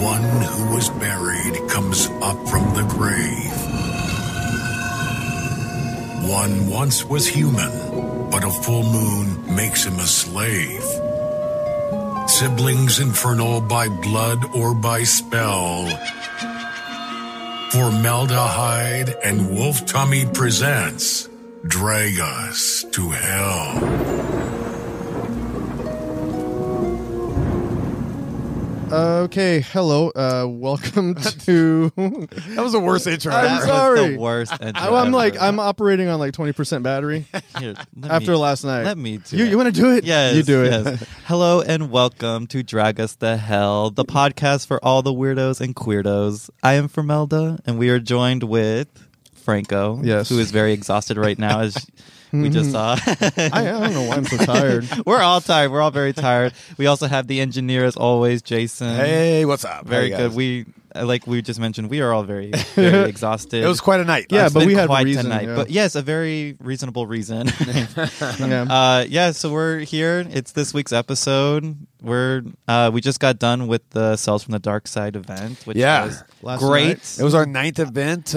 one who was buried comes up from the grave. One once was human, but a full moon makes him a slave. Siblings infernal by blood or by spell. Formaldehyde and Wolf Tummy presents Drag Us to Hell. Okay, hello. Welcome to. That was the worst intro. I'm sorry. Was the worst intro I'm operating on like 20% battery Here, after last night. Let me do You want to do it? Yes, you do it. yes. Hello and welcome to Drag Us to Hell, the podcast for all the weirdos and queerdos. I am Formelda, and we are joined with Franco, Yes. who is very exhausted right now, as we just saw. I don't know why I'm so tired. We're all tired. We're all very tired. We also have the engineer, as always, Jason. Hey, what's up? Very Hey, good. guys. We, like we just mentioned, we are all very, very exhausted. It was quite a night. Yeah, It's but been we had quite reason, tonight. yeah. But yes, a very reasonable reason. Yeah. So we're here. It's this week's episode. We just got done with the Cells from the Darkside event, which Yeah. was Last great. night. It was our 9th event.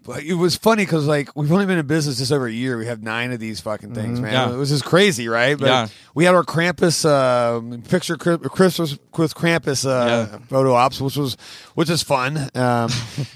But it was funny because like we've only been in business just over a year. We have 9 of these fucking things, man. Yeah. It was just crazy, right? But Yeah. we had our Krampus picture Christmas with Krampus photo ops, which is fun.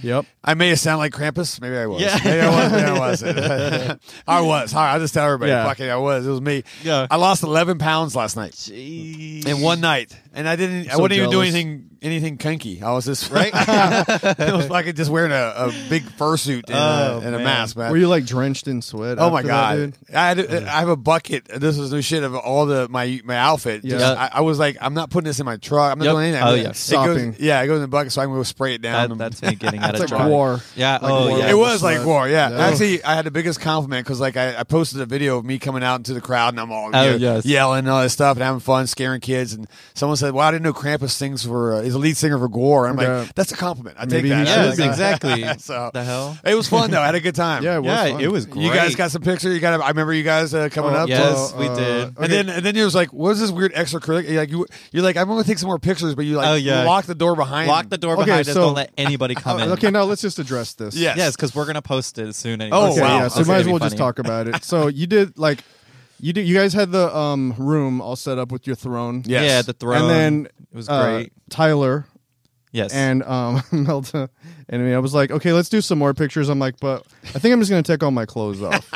Yep. I may have sounded like Krampus. Maybe I was. Yeah. Maybe I was. Maybe I wasn't. I was. I just tell everybody. Yeah. Fucking, I was. It was me. Yeah. I lost 11 pounds last night Jeez. in one night, and I didn't. I So wouldn't even do jealous. anything kinky. I was just right. It was fucking just wearing a big fursuit and a man. mask, man. Were you like drenched in sweat? Oh my after god! that, dude? I have a bucket. This is the shit of all my outfit. Yeah. Just- I was like, I'm not putting this in my truck. I'm not Yep. doing anything. Oh, It yeah. goes- Sopping. it goes in the bucket, so I can go spray it down. That's me getting out It's of like truck. war. Yeah. Like oh war. yeah. It was Sweat. like war, yeah. Yeah. Actually, I had the biggest compliment because like I posted a video of me coming out into the crowd and I'm all yes. yelling and all this stuff and having fun, scaring kids. And someone said, "Well, I didn't know Krampus sings for is a lead singer for Gore." And I'm Yeah. like, "That's a compliment. I Maybe take that." he Yes, should. exactly. So The hell. it was fun though. I had a good time. Yeah, it was Yeah, fun. it was great. You guys got some pictures. I remember you guys coming up. Yes, So, we did. okay. And then it was like, what is this weird extracurricular? You're like, I'm going to take some more pictures, but you like Oh, yeah. lock the door behind. Lock the door Okay, behind us. so- Don't let anybody come in. Okay, now let's just address this. Yes. Yes, because we're gonna post it soon. Anyway. Oh, Okay, wow. yeah. So Okay. might as It'd be well just funny. talk about it. So you did like, you guys had the room all set up with your throne. Yes. Yeah, the throne. And then it was great. Tyler Yes. and Melta and me. I was like, okay, let's do some more pictures. I'm like, but I think I'm just gonna take all my clothes off.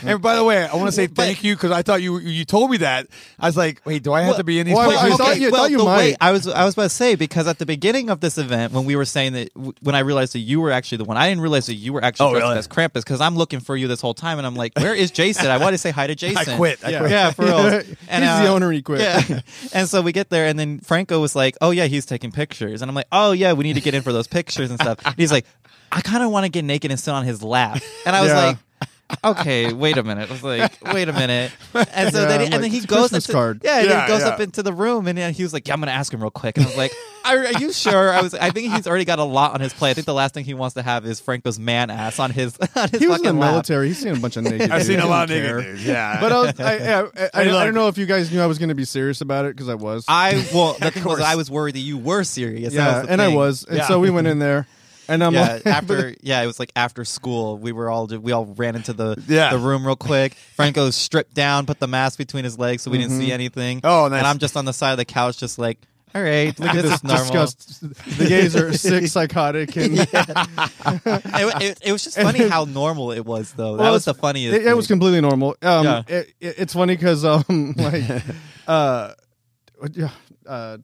And by the way, I want to say thank you because I thought you told me that. I was like, wait, do I have to be in these well, I pictures? thought you- well, you the might. way- I was about to say, because at the beginning of this event, when we were saying that, when I realized that you were actually the one, I didn't realize that you were actually Oh, dressed really? as Krampus, because I'm looking for you this whole time, and I'm like, where is Jason? I want to say hi to Jason. I quit. Yeah. Yeah, for real. And, He's the owner. And he quit. Yeah. And so we get there, and then Franco was like, oh, yeah, he's taking pictures. And I'm like, oh, yeah, we need to get in for those pictures and stuff. And he's like, I kind of want to get naked and sit on his lap. And I was Yeah. like, okay, wait a minute. I was like, wait a minute. And so Yeah, then, I'm and like, then he it's a goes Christmas into, card. yeah, and Yeah, he goes yeah. up into the room, and he was like, yeah, I'm gonna ask him real quick. And I was like, are you sure? I think he's already got a lot on his plate. I think the last thing he wants to have is Franco's man ass on his He was in fucking the lap. military. He's seen a bunch of naked. I've dudes. seen He a lot of doesn't nigga care. dudes. Yeah. But I look. don't know if you guys knew I was going to be serious about it because I was. The thing was, course. I was worried that you were serious. That yeah, was the and I thing. was, and Yeah. so we went in there, and I'm Yeah, like, it was like after school. We all ran into the Yeah. room real quick. Franco stripped down, put the mask between his legs so we didn't see anything. Oh, nice. And I'm just on the side of the couch, just like, all right, look at this this is normal. disgust. The gays are sick, psychotic, and It was just funny how normal it was, though. That Well, was the funniest. it was thing. completely normal. Yeah. It's funny because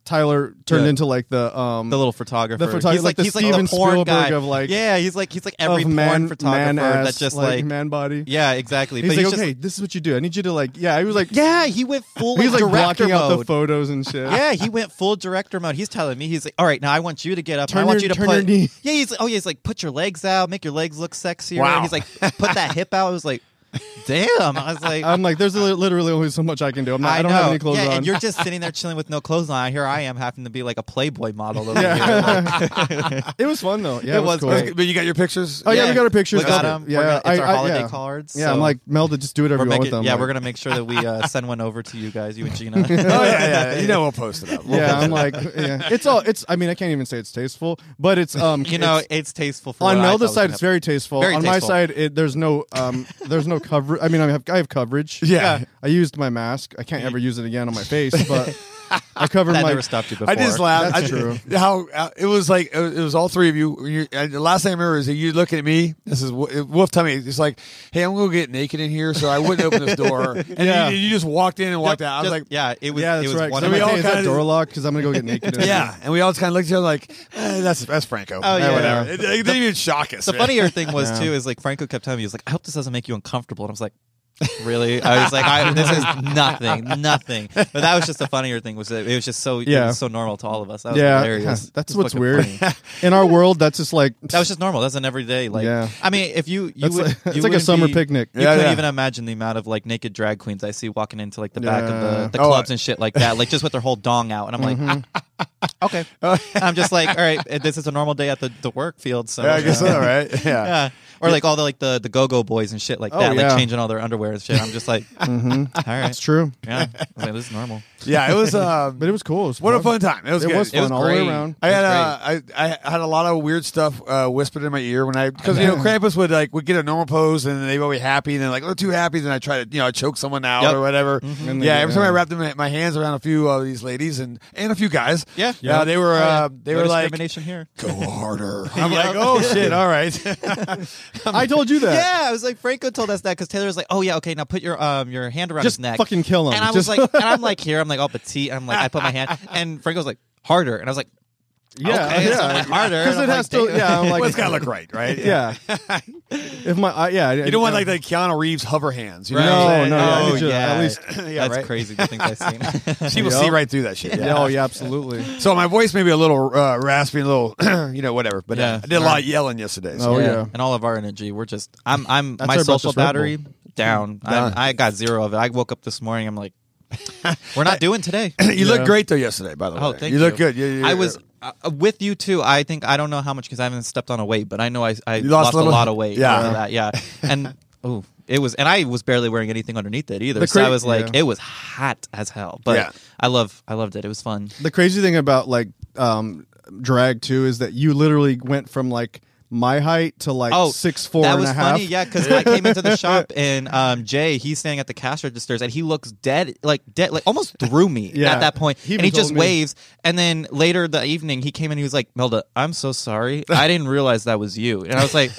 Tyler turned Yeah. into like the little photographer. the photographer, he's like the he's Steven the porn Spielberg guy. of like he's like every of man porn photographer man that ass, just like man body. yeah, exactly. He's But like, he's okay, just, this is what you do. I need you to like, yeah. He was like, yeah, he went full he was like director blocking out the mode. photos and shit. Yeah, he went full director mode. He's telling me, he's like, all right, now I want you to get up. Turn I want your- you to turn put. your knee. Yeah, he's like, put your legs out, make your legs look sexier. Wow. And he's like, put that hip out. I was like, damn. I was like, I'm like, there's literally only so much I can do. I don't have any clothes on. And you're just sitting there chilling with no clothes on. Here I am having to be like a Playboy model over here. Like, it was fun though. Yeah, it was cool. great. But you got your pictures? Oh yeah, we got our pictures. We got them. Yeah, it's our holiday cards. Yeah, so I'm like, Melda, just do whatever you want with them. Yeah, like, we're gonna make sure that we send one over to you guys, you and Gina. Oh yeah. You know we'll post it up. I'm like, it's. I mean, I can't even say it's tasteful, but it's it's tasteful. For on what Melda's side, it's very tasteful. Very on tasteful. my side, there's no coverage. I mean, I have coverage. Yeah. I used my mask. I can't ever use it again on my face, but I covered that my. never stopped you before. I just laughed. That's true. How it was like it was all three of you. The last thing I remember is that you looking at me. This is Wolf told me it's like, hey, I'm gonna get naked in here, so I wouldn't open this door. And you just walked in and walked out. I was like, it was. Yeah, that's it was right. one So of we my all kinda- is that door locked because I'm gonna go get naked. in yeah, and we all just kind of looked at each other like, that's Franco. Oh, yeah. Whatever. It didn't even shock us. The man. funnier thing was too is like Franco kept telling me, he was like, I hope this doesn't make you uncomfortable. And I was like, really? I was like, this is nothing. But that was just the funnier thing was that it was just so it was so normal to all of us. That was hilarious. That's It was what's fucking weird. funny. In our world, that's just like That was just normal. That's an everyday like. Yeah. I mean, if you it's would, like, you it's like a wouldn't summer be- picnic. You Yeah, couldn't yeah. even imagine the amount of like naked drag queens I see walking into like the back of Yeah. the clubs and shit like that, like just with their whole dong out, and I'm like, okay. I'm just like, all right, this is a normal day at the work field, so Yeah, I guess so, right? Yeah. yeah. Or like all the go-go boys and shit like that, yeah. like changing all their underwear and shit. I'm just like, all right, It's true, yeah. I was like, this is normal. Yeah, it was. but it was cool. It was What a fun. fun time! It was It good. was fun all the way great. around. I had I had a lot of weird stuff whispered in my ear when because Krampus would get a normal pose and they would be happy and then like too happy, then I try to choke someone out Yep. or whatever. And Yeah, they- every time I wrapped my hands around a few of these ladies and a few guys. Yeah. Yeah, they were they No were like discrimination here. go harder. I'm like, oh shit, all right. I told you that. Yeah, I was like, Franco told us that because Taylor was like, oh yeah, okay, now put your hand around Just his neck. fucking kill him. And I was like, and I'm like here, I'm like all petite. I'm like, I put my hand, and Franco was like harder, and I was like, Yeah, okay, so I'm yeah. like, harder Because and it I'm has like, to. damn. Yeah, I'm like, Well, it's gotta look right, right? yeah. If my You don't want like the Keanu Reeves hover hands. You know No, what I'm saying? no, Yeah. I need you- yeah. at least. Yeah, That's right. crazy. The things I've seen. She will see right through that shit. Yeah. Oh yeah, absolutely. So my voice may be a little raspy, and a little, whatever. But Yeah. I did a lot of yelling yesterday. So. Oh, yeah. And all of our energy, we're just. I'm That's my our social Breakfast Red battery Bull. down. I got zero of it. I woke up this morning. I'm like, we're not doing today. You look great though yesterday. By the way, Oh, thank you. You look good. I was with you too. I think I don't know how much because I haven't stepped on a weight, but I know I You lost a little- lot of weight. Yeah. after that. Yeah. And it was, and I was barely wearing anything underneath it either. The So I cra- was like, yeah. it was hot as hell. But Yeah. I loved it. It was fun. The crazy thing about like drag too is that you literally went from like my height to like 6'4" that and was a half. funny, yeah. Because I came into the shop and Jay, he's standing at the cash registers and he looks dead, like almost through me Yeah. at that point. He And he even just told me. waves. And then later the evening, he came in. He was like, "Melda, I'm so sorry. I didn't realize that was you." And I was like,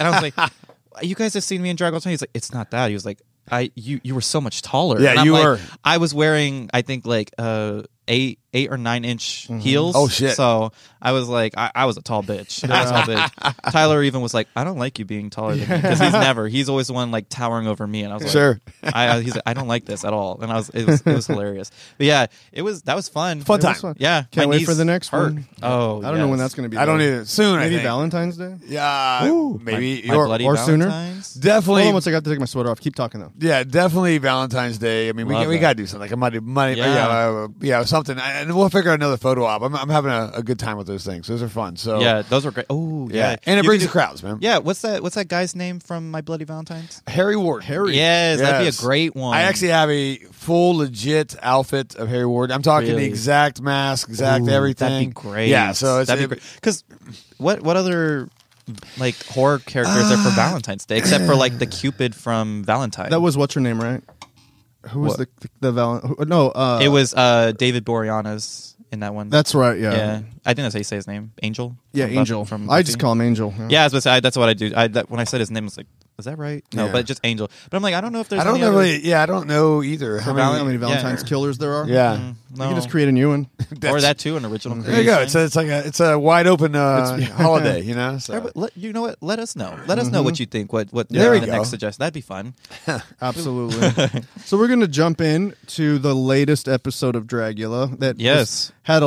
"You guys have seen me in drag all the time." He's like, "It's not that." He was like, you were so much taller." Yeah, And I'm you like, were. I was wearing, I think, like 8 or 9 inch heels. Oh, shit. So I was like, I was a tall bitch. I was a tall bitch. Tyler even was like, I don't like you being taller than me because he's always the one like towering over me. And I was like, Sure. he's like, I don't like this at all. And it was hilarious. But yeah, that was fun. Fun It was time. fun. Yeah, Can't my wait for knees the next hurt. one. Oh, I don't know when that's going to be. I don't though. either. Soon, Maybe I think. Valentine's Day. Yeah, Ooh. maybe my bloody or sooner. Valentine's. definitely. Hold on, once I got to take my sweater off. Keep talking though. Yeah, definitely Valentine's Day. I mean, Love we that. got to do something like a money, Yeah. something, and we'll figure out another photo op. I'm having a good time with those things. Those are fun. So Yeah, those were great. Oh yeah, and it You brings could the do- crowds, man. Yeah, what's that guy's name from My Bloody Valentine's? Harry Ward. Yes, that'd be a Yes. great one. I actually have a full legit outfit of Harry Ward. I'm talking the Really? exact mask, exact Ooh, everything. That'd be great. Yeah, so that'd be great. Because what other like horror characters are for Valentine's Day except for like the Cupid from Valentine? That was what's her name, right? Who was What? the No, it was David Boreanaz in that one. That's right. Yeah. yeah. I think that's how you say his name, Angel. Yeah, From Angel. From I just Buffy. call him Angel. Yeah, I was gonna say, that's what I do. When I said his name, I was like, is that right? No, Yeah. but just Angel. But I'm like, I don't know if there's. I don't any know other- really. Yeah, I don't know either. How How many many? Valentine's killers there are? Yeah. You can just create a new one. or that too, an original. There you go. creation. It's a wide open holiday. You know. So. You know what? Let us know. Let us know what you think. What There we the go. next suggestion? That'd be fun. Absolutely. So we're going to jump in to the latest episode of Dragula that Yes. had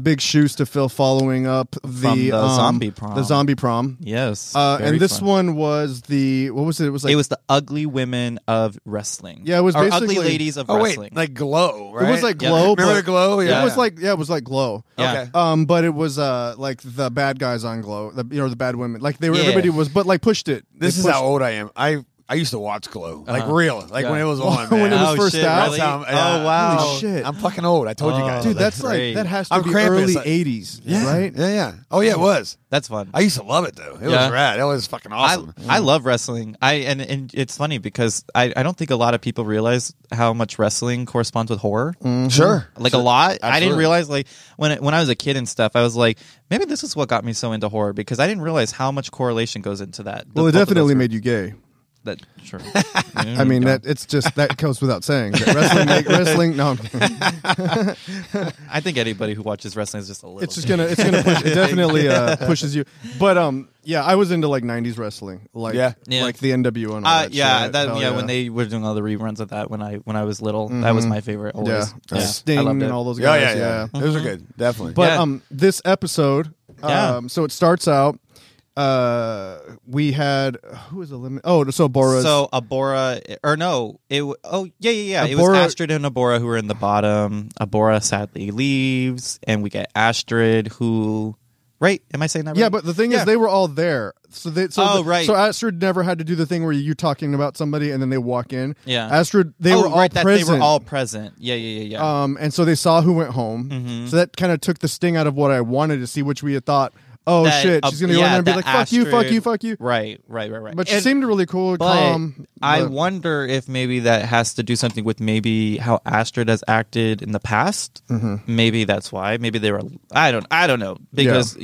big shoes to fill following up From the zombie prom. The zombie prom. Yes. And very this fun. one was the what was it? It was like it was the ugly women of wrestling. Yeah, it was or basically ugly ladies of Oh wrestling. wait, like Glow, right? It was like Glow. Remember the Glow? Yeah. It was like it was like Glow. Yeah. Okay. But it was like the bad guys on Glow, the bad women. Like they were, Yeah. everybody was, but like pushed it. This They is pushed- how old I am. I used to watch Glow, like real, like when it was on. When Man. it was first shit, out? really? That's Oh wow. Holy shit. I'm fucking old. I told you guys. Dude, that's great. like that has to I'm be Krampus. early Like- '80s, yeah, right? Yeah. Oh yeah, it was. That's fun. I used to love it though. It Yeah. was rad. That was fucking awesome. I love wrestling. And it's funny because I don't think a lot of people realize how much wrestling corresponds with horror. Sure. Like a lot. I Absolutely. didn't realize like when I was a kid and stuff, I was like, maybe this is what got me so into horror because I didn't realize how much correlation goes into that. Well, it Both of definitely those made you gay. that sure. I mean, that it's just that goes without saying. That wrestling. No, I'm kidding. I think anybody who watches wrestling is just a little. It's gonna push. It definitely pushes you. But yeah, I was into like '90s wrestling, like Yeah. like the NWO and all that. yeah, shit. that, Hell yeah. When they were doing all the reruns of that when I was little, that was my favorite. Always. yeah, I Sting loved it. and all those Yeah, guys. yeah. Those are good. Definitely. But Yeah. this episode, Yeah. so it starts out. We had who was the limit? Oh, so Bora's. So Abora, or no, it. Yeah. It was Abora- Astrid and Abora who were in the bottom. Abora sadly leaves, and we get Astrid who. Right? Am I saying that right? Yeah, but the thing is, they were all there. So right. So Astrid never had to do the thing where you're talking about somebody and then they walk in. Yeah. Astrid, they were all right, that present. they were all present. Yeah. And so they saw who went home. Mm-hmm. So that kind of took the sting out of what I wanted to see, which we had thought, oh That, shit, she's gonna go in there and be that like, fuck you, fuck you, fuck you. Right. But she And- seemed really cool, But calm. I but- wonder if maybe that has to do something with maybe how Astrid has acted in the past. Mm-hmm. Maybe that's why. Maybe they were. I don't know because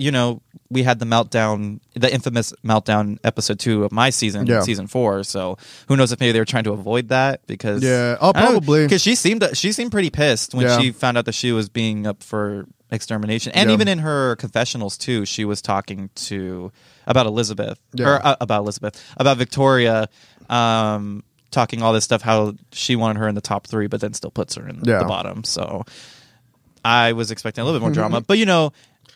we had the meltdown, the infamous meltdown episode 2 of my season, season 4. So who knows if maybe they were trying to avoid that because probably because she seemed pretty pissed when she found out that she was being up for extermination, and even in her confessionals too, she was talking about Victoria, talking all this stuff, how she wanted her in the top 3, but then still puts her in the bottom. So I was expecting a little bit more drama, but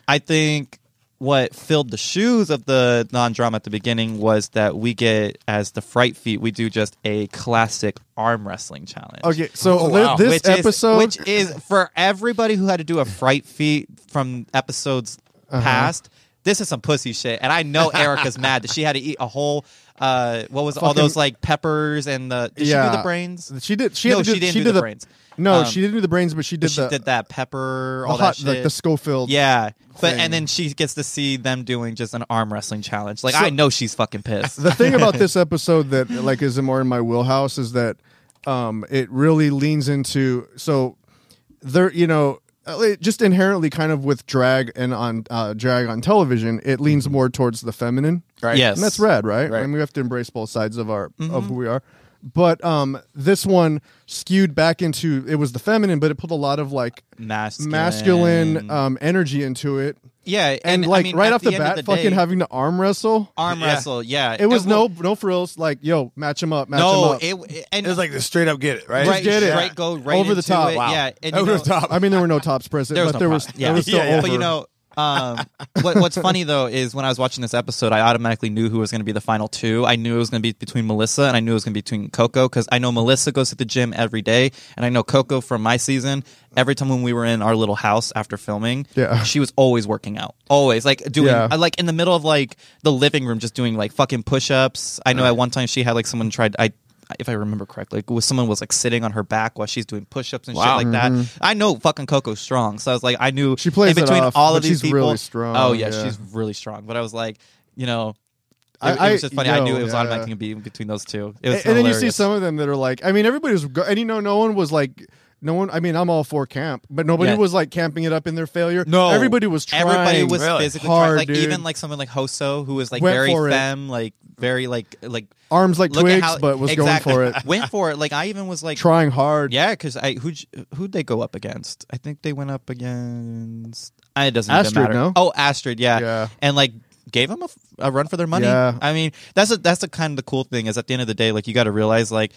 I think what filled the shoes of the non-drama at the beginning was that we get, as the Fright Feet, we do just a classic arm wrestling challenge. Okay, so this episode, which is for everybody who had to do a Fright Feet from episodes past. This is some pussy shit, and I know Erica's mad that she had to eat a whole. What was all those like peppers and the? Did she do the brains? She did. She didn't do the brains. No, she didn't do the brains, but she did She did that pepper, all the hot, that shit. like the Schofield. Yeah, but thing. and then she gets to see them doing just an arm wrestling challenge. Like I know she's fucking pissed. The thing about this episode that like is more in my wheelhouse is that it really leans into there just inherently kind of with drag and on drag on television, it leans more towards the feminine, Right. Yes, and that's rad, right? Right. And we have to embrace both sides of of who we are. But this one skewed back into it was the feminine, but it put a lot of like masculine energy into it. Yeah, And I like mean, right at off the end of bat, the fucking day, having to arm wrestle. wrestle. Yeah, It was well, no frills. Like, yo, match him up, match him no. up. And It was like the straight up get it, right? right, get it. right, go right Over the into top. It. Wow. Yeah, and Over the top. I mean, there were no tops present, There was but no there was problem. there was still over. But what's funny though is when I was watching this episode, I automatically knew who was going to be the final 2. I knew it was going to be between Melissa and I knew it was going to be between Coco because I know Melissa goes to the gym every day, and I know Coco from my season. Every time when we were in our little house after filming, she was always working out, always like doing like in the middle of like the living room, just doing like fucking push-ups. I know at one time she had like someone tried. If I remember correctly, someone was like sitting on her back while she's doing push-ups and shit like that. I know fucking Coco's strong, so I was like, I knew She plays in between it off, all but of these she's people. really strong. Oh yeah, yeah. she's really strong. But I was like, it was just funny. I knew it was automatically going to be between those two. It was and then you see hilarious. some of them that are like, I mean, everybody was, and no one was like. No one. I mean, I'm all for camp, but nobody was like camping it up in their failure. No, everybody was trying. Everybody was really physically hard, trying. Like dude. even like someone like Hoso, who was like Went very for it. femme, like very like arms like look at twigs, how- but was exactly. going for it, Went for it. Like I even was like trying hard. yeah, because who'd they go up against? I think they went up against. It doesn't even Astrid, matter. no? Oh, Astrid, Yeah. and like gave him a run for their money. Yeah. I mean that's the kind of the cool thing is at the end of the day, like you got to realize like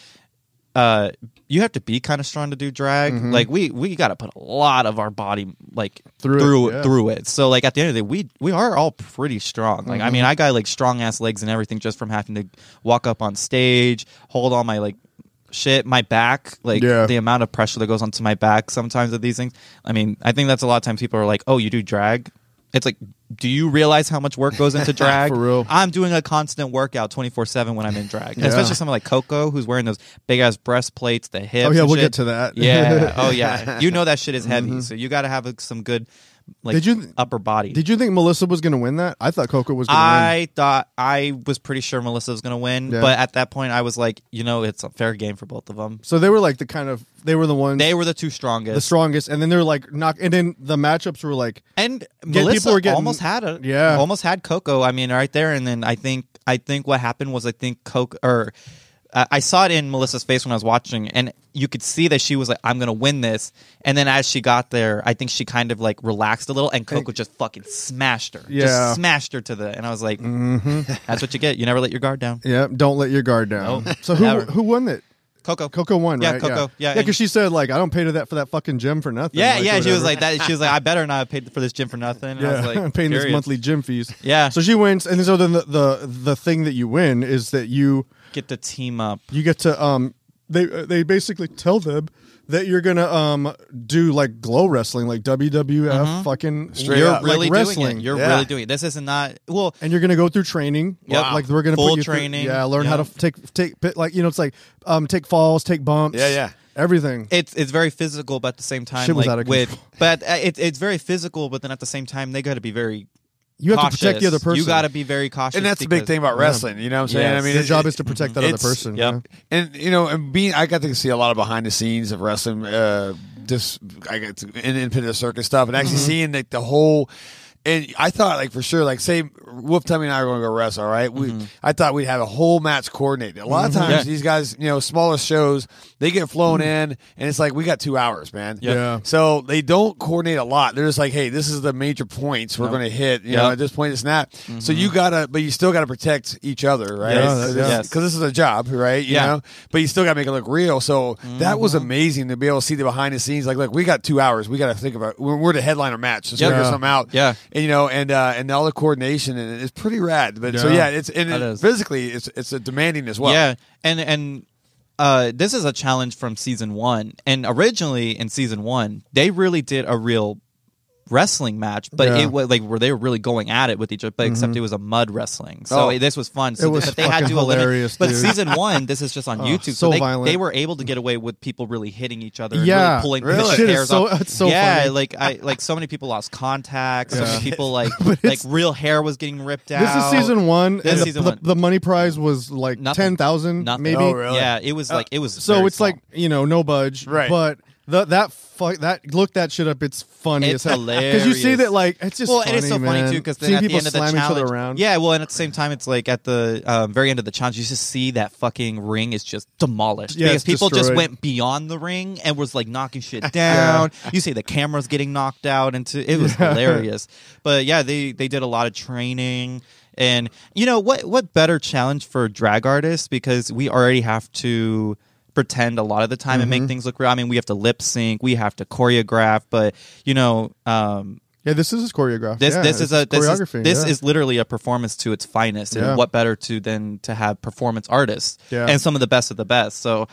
you have to be kind of strong to do drag. Like we got to put a lot of our body like through it. So like at the end of the day, we are all pretty strong. Like I mean, I got like strong ass legs and everything just from having to walk up on stage, hold all my like shit, my back, like the amount of pressure that goes onto my back sometimes of these things. I mean, I think that's a lot of times people are like, oh, you do drag? It's like, do you realize how much work goes into drag? For real. I'm doing a constant workout 24/7 when I'm in drag. And especially someone like Coco, who's wearing those big ass breastplates, the hips. Oh yeah, we'll shit. get to that. Yeah. Oh yeah. You know that shit is heavy, so you got to have some good like upper body. Did you think Melissa was going to win that? I thought Coco was going to win. I was pretty sure Melissa was going to win, but at that point I was like, it's a fair game for both of them. So they were like they were the ones. They were the two strongest. The strongest, and then they were like and then the matchups were like, and Melissa almost had Coco. I mean, right there, and then I think what happened was Coco I saw it in Melissa's face when I was watching, and you could see that she was like, I'm going to win this. And then as she got there, I think she kind of like relaxed a little, and Coco just fucking smashed her. Yeah. Just smashed her and I was like, that's what you get. You never let your guard down. Yeah, don't let your guard down. Nope. So who won it? Coco won, right? Yeah, Coco. Yeah, because she said like, I don't pay for that fucking gym for nothing. Yeah, like, she was like that. She was like, I better not have paid for this gym for nothing. And I was like, I'm paying this monthly gym fees. Yeah. So she wins, and so then the thing that you win is that you get to team up. You get to they basically tell them that you're gonna do like glow wrestling, like WWF fucking straight up, really like wrestling. Doing it. You're really doing it. This is not well, and you're gonna go through training. Wow. Like we're gonna full put you training. Through, learn how to take like it's like take falls, take bumps. Everything. It's very physical, but at the same time, shit was like out of control. but it's very physical, but then at the same time, they got to be very. You have to protect the other person. You got to be very cautious, and that's the big thing about wrestling. You know what I'm saying? Yes. I mean, your job is to protect that other person. Yep. And I got to see a lot of behind the scenes of wrestling. I got to independent circus stuff, and actually seeing like the whole. And I thought, like, for sure, like, say, Wolf Tummy and I are going to go wrestle, right? I thought we'd have a whole match coordinated. A lot of times, these guys, smaller shows, they get flown in, and it's like, we got 2 hours, man. Yeah. So they don't coordinate a lot. They're just like, hey, this is the major points we're going to hit. You know, at this point, it's not. So you still got to protect each other, right? Yes. Because this is a job, right? You know? But you still got to make it look real. So that was amazing to be able to see the behind the scenes. Like, look, we got 2 hours. We got to think about we're the headliner match. So figure something out. Yeah. And and all the coordination, and it's pretty rad. But so physically it's demanding as well. Yeah, and this is a challenge from season 1, and originally in season 1 they really did a real wrestling match, but it was like where they were really going at it with each other, but except it was a mud wrestling. So this was fun. So it was they had to hilarious. But season 1, this is just on YouTube, so so they were able to get away with people really hitting each other, and really pulling Shit hairs off. It's so funny. like so many people lost contacts. So many people like real hair was getting ripped out. This is season 1, This and season one. the money prize was like 10,000, maybe. Oh, really? Yeah, it was like it was. So it's like no budge, right? But look that shit up. It's funny it's as hell hilarious because you see that like it's just well, funny, and it's so funny too because seeing at the people end of the slam each challenge, other around. yeah. Well, and at the same time, it's like at the very end of the challenge, you just see that fucking ring is just demolished because people just went beyond the ring and was like knocking shit down. You see the cameras getting knocked out, and it was hilarious. But yeah, they did a lot of training. And what better challenge for drag artists, because we already have to pretend a lot of the time and make things look real. I mean, we have to lip sync, we have to choreograph, but this is choreographed. This is literally a performance to its finest. And what better to have performance artists and some of the best of the best. So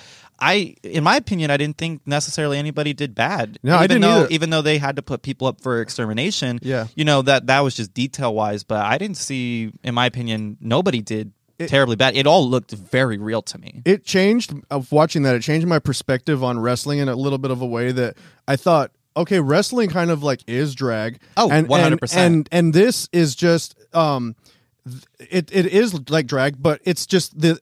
in my opinion, I didn't think necessarily anybody did bad. No, I didn't either. Even though they had to put people up for extermination. Yeah. That was just detail wise, but I didn't see, in my opinion, nobody did terribly bad. It all looked very real to me. It changed watching that. It changed my perspective on wrestling in a little bit of a way that I thought, okay, wrestling kind of like is drag. Oh, 100%. And this is just it is like drag, but it's just the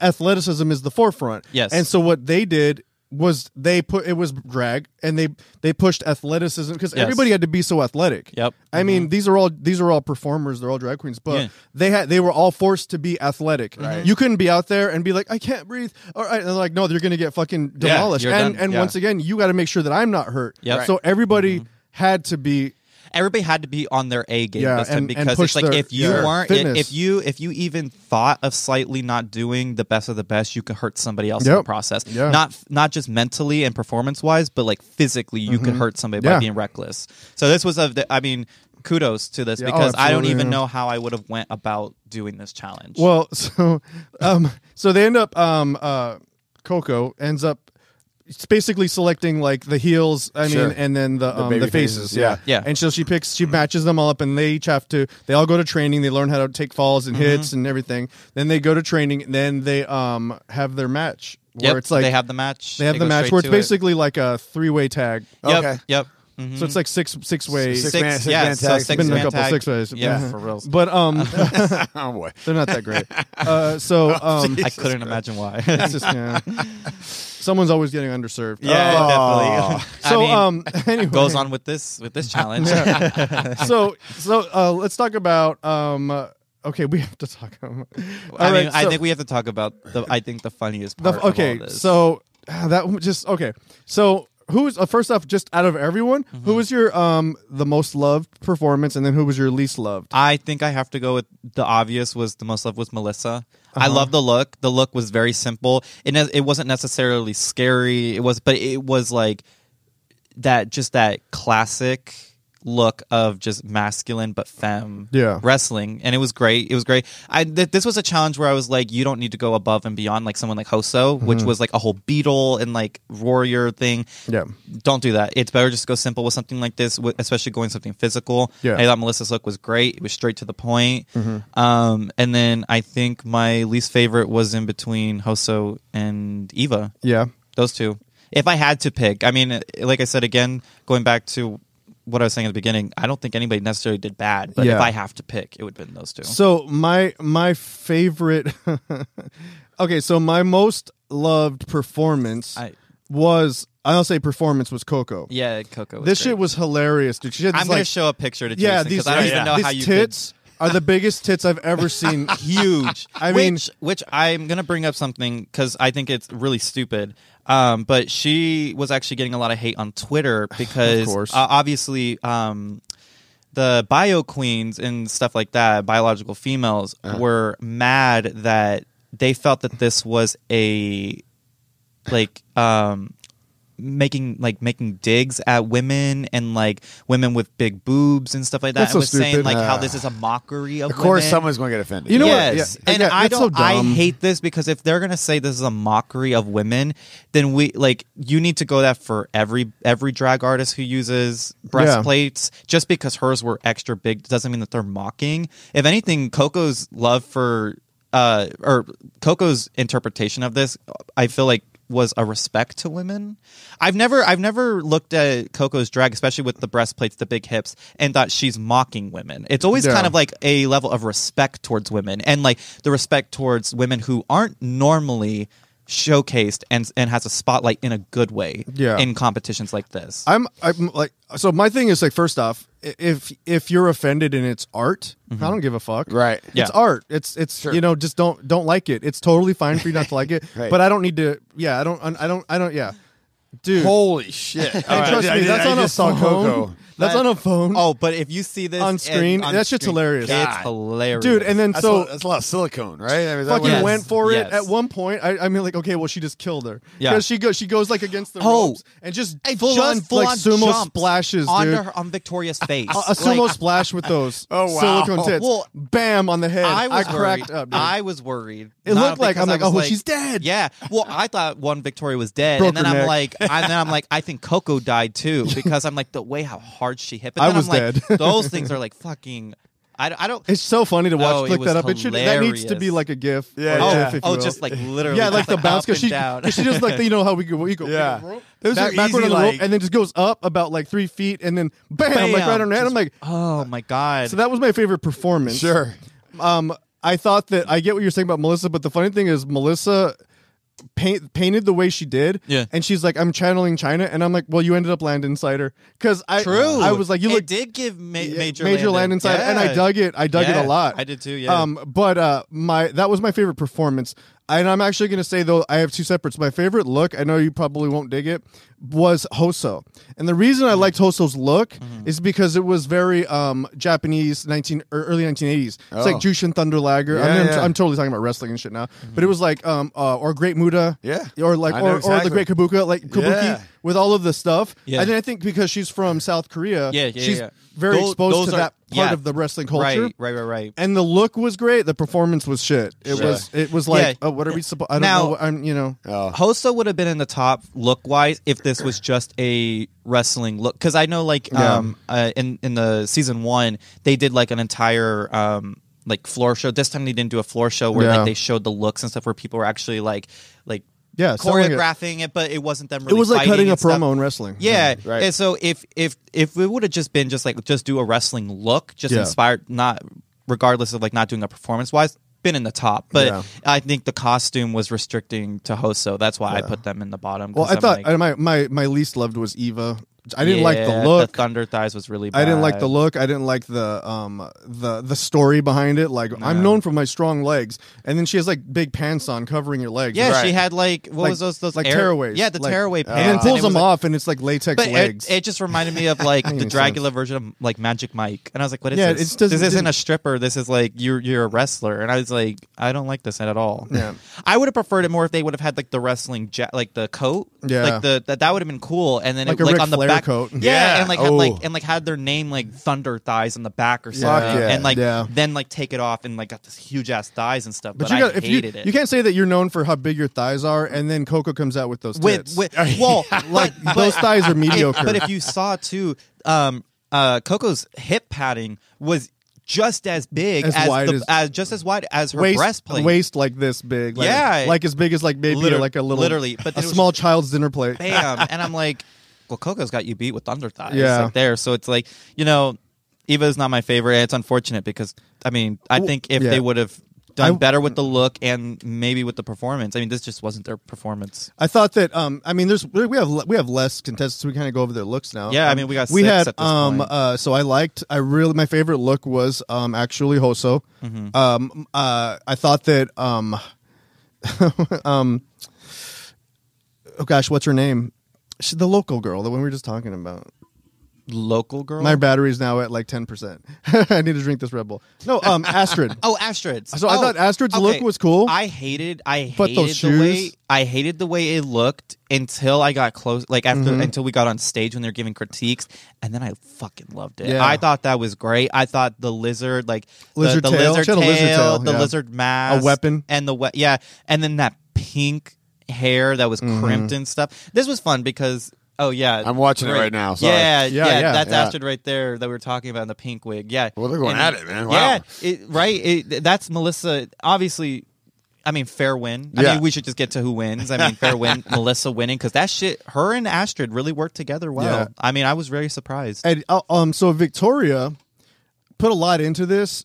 athleticism is the forefront. Yes. And so what they did was it was drag, and they pushed athleticism because everybody had to be so athletic. Yep. I mean, these are all performers, they're all drag queens, but they were all forced to be athletic. Right. You couldn't be out there and be like, I can't breathe. All right, and they're like, no, you're going to get fucking demolished. And once again, you got to make sure that I'm not hurt. Yep. So everybody had to be everybody had to be on their A game this time, and because push it's like their if you weren't, fitness. if you even thought of slightly not doing the best of the best, you could hurt somebody else in the process. Yeah. Not just mentally and performance wise, but like physically, you could hurt somebody by being reckless. So this was kudos to this, because I don't even know how I would have went about doing this challenge. Well, so they end up Coco ends up basically selecting like the heels, and then the faces. Yeah. And so she matches them all up, and they all go to training, they learn how to take falls and hits and everything. Then they go to training, and then they have their match where it's like they have the match. They have the match where it's basically like a 3-way tag. Yep. So it's like six way. Six man tag. Been a couple 6 ways. Yeah, for real. But oh boy, they're not that great. I couldn't imagine why. It's just, someone's always getting underserved. Yeah, definitely. So anyway, goes on with this challenge. So let's talk about okay, we have to talk. I think we have to talk about the funniest part of all this. So So who's first off, just out of everyone, who was your the most loved performance, and then who was your least loved? I think I have to go with the obvious. The most loved was Melissa. I love the look. The look was very simple. It wasn't necessarily scary. But it was like that classic look of just masculine but femme wrestling, and it was great. This was a challenge where I was like, you don't need to go above and beyond like someone like Hoso, which was like a whole beetle and like warrior thing. Don't do that. It's better just to go simple with something like this, especially going something physical. I thought Melissa's look was great. It was straight to the point. And then I think my least favorite was in between Hoso and Eva. Those two. If I had to pick, I mean, like I said, again, going back to what I was saying at the beginning, I don't think anybody necessarily did bad, but if I have to pick, it would have been those two. So my favorite, okay, so my most loved performance I'll say performance was Coco. Yeah, Coco. This shit was hilarious, dude. I'm going to show a picture to Jason because I don't even know how you tits are the biggest tits I've ever seen. Huge. Which I'm going to bring up something because I think it's really stupid. But she was actually getting a lot of hate on Twitter because obviously the bio queens and stuff like that, biological females, were mad that they felt that this was a making digs at women and like women with big boobs and stuff like that. That's I was so saying stupid. like how this is a mockery of women. Of course, someone's going to get offended. You know what? Yeah. And I dumb. hate this because if they're going to say this is a mockery of women, then you need to go that for every drag artist who uses breastplates. Just because hers were extra big doesn't mean that they're mocking. If anything, Coco's love for or Coco's interpretation of this, I feel like was a respect to women. I've never looked at Coco's drag, especially with the breastplates, the big hips, and thought she's mocking women. It's always kind of like a level of respect towards women, and like the respect towards women who aren't normally showcased and has a spotlight in a good way in competitions like this. I'm like, so my thing is like, first off, if you're offended and it's art, I don't give a fuck. Right. It's art. It's sure. Just don't like it. It's totally fine for you not to like it. Right. But I don't need to. Yeah, I don't. Yeah, dude. Holy shit! And trust me, that's on a phone. That's on a phone. Oh, but if you see this on screen, that shit's hilarious. It's hilarious, dude. And then that's a lot of silicone, right? I mean, fucking went for it at one point. I mean, like, okay, well, she just killed her. Yeah, because she goes like against the ropes and just full on sumo splashes, dude, on Victoria's face. A sumo splash with those silicone tits. Well, bam on the head. I cracked up. Dude. I was worried. It looked like I'm like, oh, she's dead. Yeah. Well, I thought one Victoria was dead, and then I'm like, I think Coco died too because I'm like the way how hard she hit. But then I was dead. Like, those things are like fucking. I don't. It's so funny to watch. Oh, Look that up. It should. That needs to be like a GIF. Yeah. Just like literally. Yeah, like the bounce because she just like how we go. Yeah. Those are backward on the rope, and then just goes up about like 3 feet, and then bam, like right on her head. I'm like, oh my god. So that was my favorite performance. Sure. I thought that I get what you're saying about Melissa, but the funny thing is Melissa painted the way she did, and she's like, I'm channeling China, and I'm like, well, you ended up Landon Cider because I was like, you did give major Landon Cider, and I dug it a lot. I did too. Yeah. But that was my favorite performance. And I'm actually going to say, though, I have two separates. My favorite look, I know you probably won't dig it, was Hoso. And the reason I liked Hoso's look is because it was very Japanese early 1980s. It's like Jushin Thunder Liger. I'm totally talking about wrestling and shit now. But it was like, or Great Muda. Yeah. Or like, or the Great Kabuki, like Kabuki with all of the stuff. Yeah. And then I think because she's from South Korea, she's very Those exposed to are- that part of the wrestling culture. Right. And the look was great. The performance was shit. It was like, Yeah. what are we supposed? I don't Now- know. I'm, you know. Hoso would have been in the top look wise if this was just a wrestling look, because I know like in the season 1 they did like an entire like floor show. This time they didn't do a floor show where like they showed the looks and stuff where people were actually like choreographing it, but it wasn't them really It was like cutting a stuff. promo in wrestling. Yeah, right. And so if it would have just been just do a wrestling look, just inspired, not regardless of like not doing a performance wise, been in the top. But I think the costume was restricting to Hoso. That's why I put them in the bottom. Well, I thought my least loved was Eva. I didn't like the look. The Thunder Thighs was really bad. I didn't like the look. I didn't like the story behind it. Like I'm known for my strong legs, and then she has like big pants on covering your legs. Yeah, right? she had like what was those like tearaways? Yeah, the tearaway pants, and then pulls them like, off, and it's like latex but legs. It just reminded me of like the Dragula version of like Magic Mike, and I was like, "What is this? This isn't a stripper. This is like you're a wrestler." And I was like, "I don't like this at all." Yeah, I would have preferred it more if they would have had like the wrestling like the coat. Yeah, like that would have been cool. And then like it, a like Ric on the Flair back coat. Yeah, and had their name like Thunder Thighs on the back or something, and like then like take it off and like got this huge ass thighs and stuff. But I hated it. You can't say that you're known for how big your thighs are, and then Coco comes out with those tits. Well, like those thighs are mediocre. But if you saw too, Coco's hip padding was just as big just as wide as her breastplate. Waist like this big. Like, like as big as like maybe like a little but a small child's dinner plate. Bam, and I'm like, well, Coco's got you beat with Thunder Thighs. Yeah. Like there. So it's like, Eva's not my favorite. It's unfortunate because I think if they would have done better with the look and maybe with the performance. I mean, this just wasn't their performance. I thought that we have less contestants. We kind of go over their looks now. Yeah, we got six at this point. So my favorite look was actually Hoso. Mm-hmm. I thought that oh gosh, what's her name? She's the local girl, the one we were just talking about. Local girl? My battery's now at like 10%. I need to drink this Red Bull. No, Astrid. Oh, Astrid. So I thought Astrid's look was cool. I hated those shoes. the way it looked until I got close, like until we got on stage when they were giving critiques, and then I fucking loved it. Yeah. I thought that was great. I thought the lizard, like lizard the tail. lizard tail, the yeah. lizard mask, a weapon, and and then that pink hair that was crimped and stuff. This was fun because I'm watching it right now. Sorry. Yeah, that's Astrid right there that we were talking about in the pink wig. Yeah, well, they're going at it, man. Wow. Yeah, that's Melissa. Obviously, fair win. I mean, we should just get to who wins. Fair win. Melissa winning because that shit. Her and Astrid really worked together well. Yeah. I was very surprised. And so Victoria put a lot into this.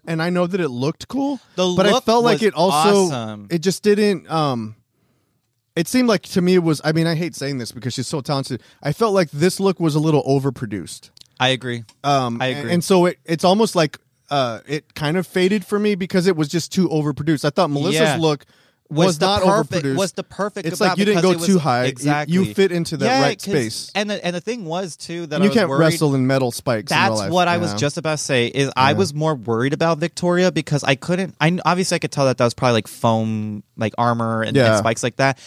And I know that it looked cool, but I felt like it also awesome. It just didn't. It seemed like to me it was. I hate saying this because she's so talented. I felt like this look was a little overproduced. I agree. I agree. And so it's almost like it kind of faded for me because it was just too overproduced. I thought Melissa's look was not overproduced. Was the perfect. It's like you didn't go too high. Exactly. You fit into that right space. And the thing was too that you can't wrestle in metal spikes. That's in real life. what I was just about to say. Is I was more worried about Victoria because I couldn't. Obviously I could tell that was probably like foam, like armor and spikes like that.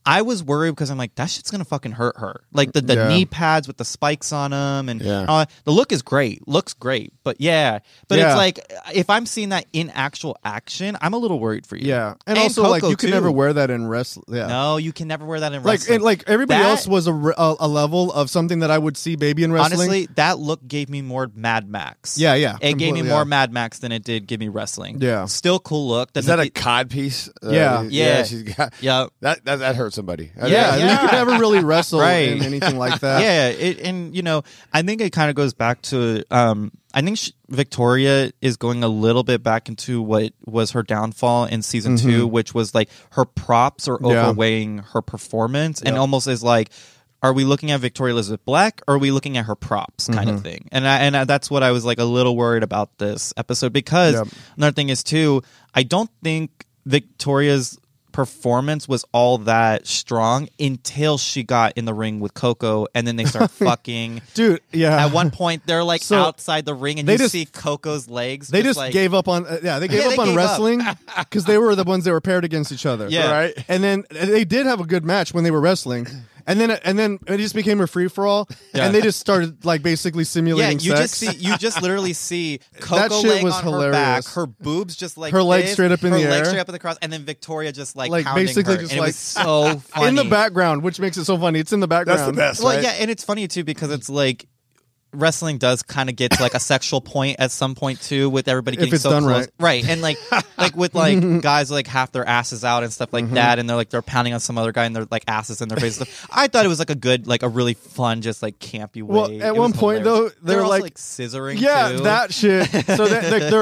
I was worried because I'm like, that shit's gonna fucking hurt her. Like the knee pads with the spikes on them, and the look is great, looks great. But it's like if I'm seeing that in actual action, I'm a little worried for you. Yeah, and also Coco, like you can never wear that in wrestling. Yeah. No, you can never wear that in wrestling. Like everybody else was a level of something that I would see baby in wrestling. Honestly, that look gave me more Mad Max. Yeah. It gave me more Mad Max than it did give me wrestling. Yeah, still cool look. Is that a cod piece? Yeah. She's got. Yeah, that hurts somebody. You could never really wrestle in anything like that. Yeah, I think it kind of goes back to I think Victoria is going a little bit back into what was her downfall in season 2, which was like her props are overweighing her performance, and almost is like, are we looking at Victoria Elizabeth Black or are we looking at her props kind of thing? And that's what I was like a little worried about this episode because another thing is too, I don't think Victoria's performance was all that strong until she got in the ring with Coco, and then they start fucking. Dude, yeah. At one point, they're like outside the ring, and you see Coco's legs. They just like, gave up on. They gave up on wrestling because they were the ones that were paired against each other. Yeah, right. And then they did have a good match when they were wrestling. And then it just became a free for all, and they just started like basically simulating sex. You just literally see Coco laying on her back, her boobs just like her legs straight up in the air, her legs straight up in the cross, and then Victoria just like pounding basically her. just and like it was so funny in the background, which makes it so funny. It's in the background. That's the best. Well, right? yeah, and it's funny too because it's like. Wrestling does kind of get to like a sexual point at some point too, with everybody getting it's so done close, right? And like with like guys like half their asses out and stuff like that, and they're pounding on some other guy and they're like asses in their face. I thought it was like a really fun, just like campy way. Well, at one point though, they're like scissoring. Yeah, too. that shit. So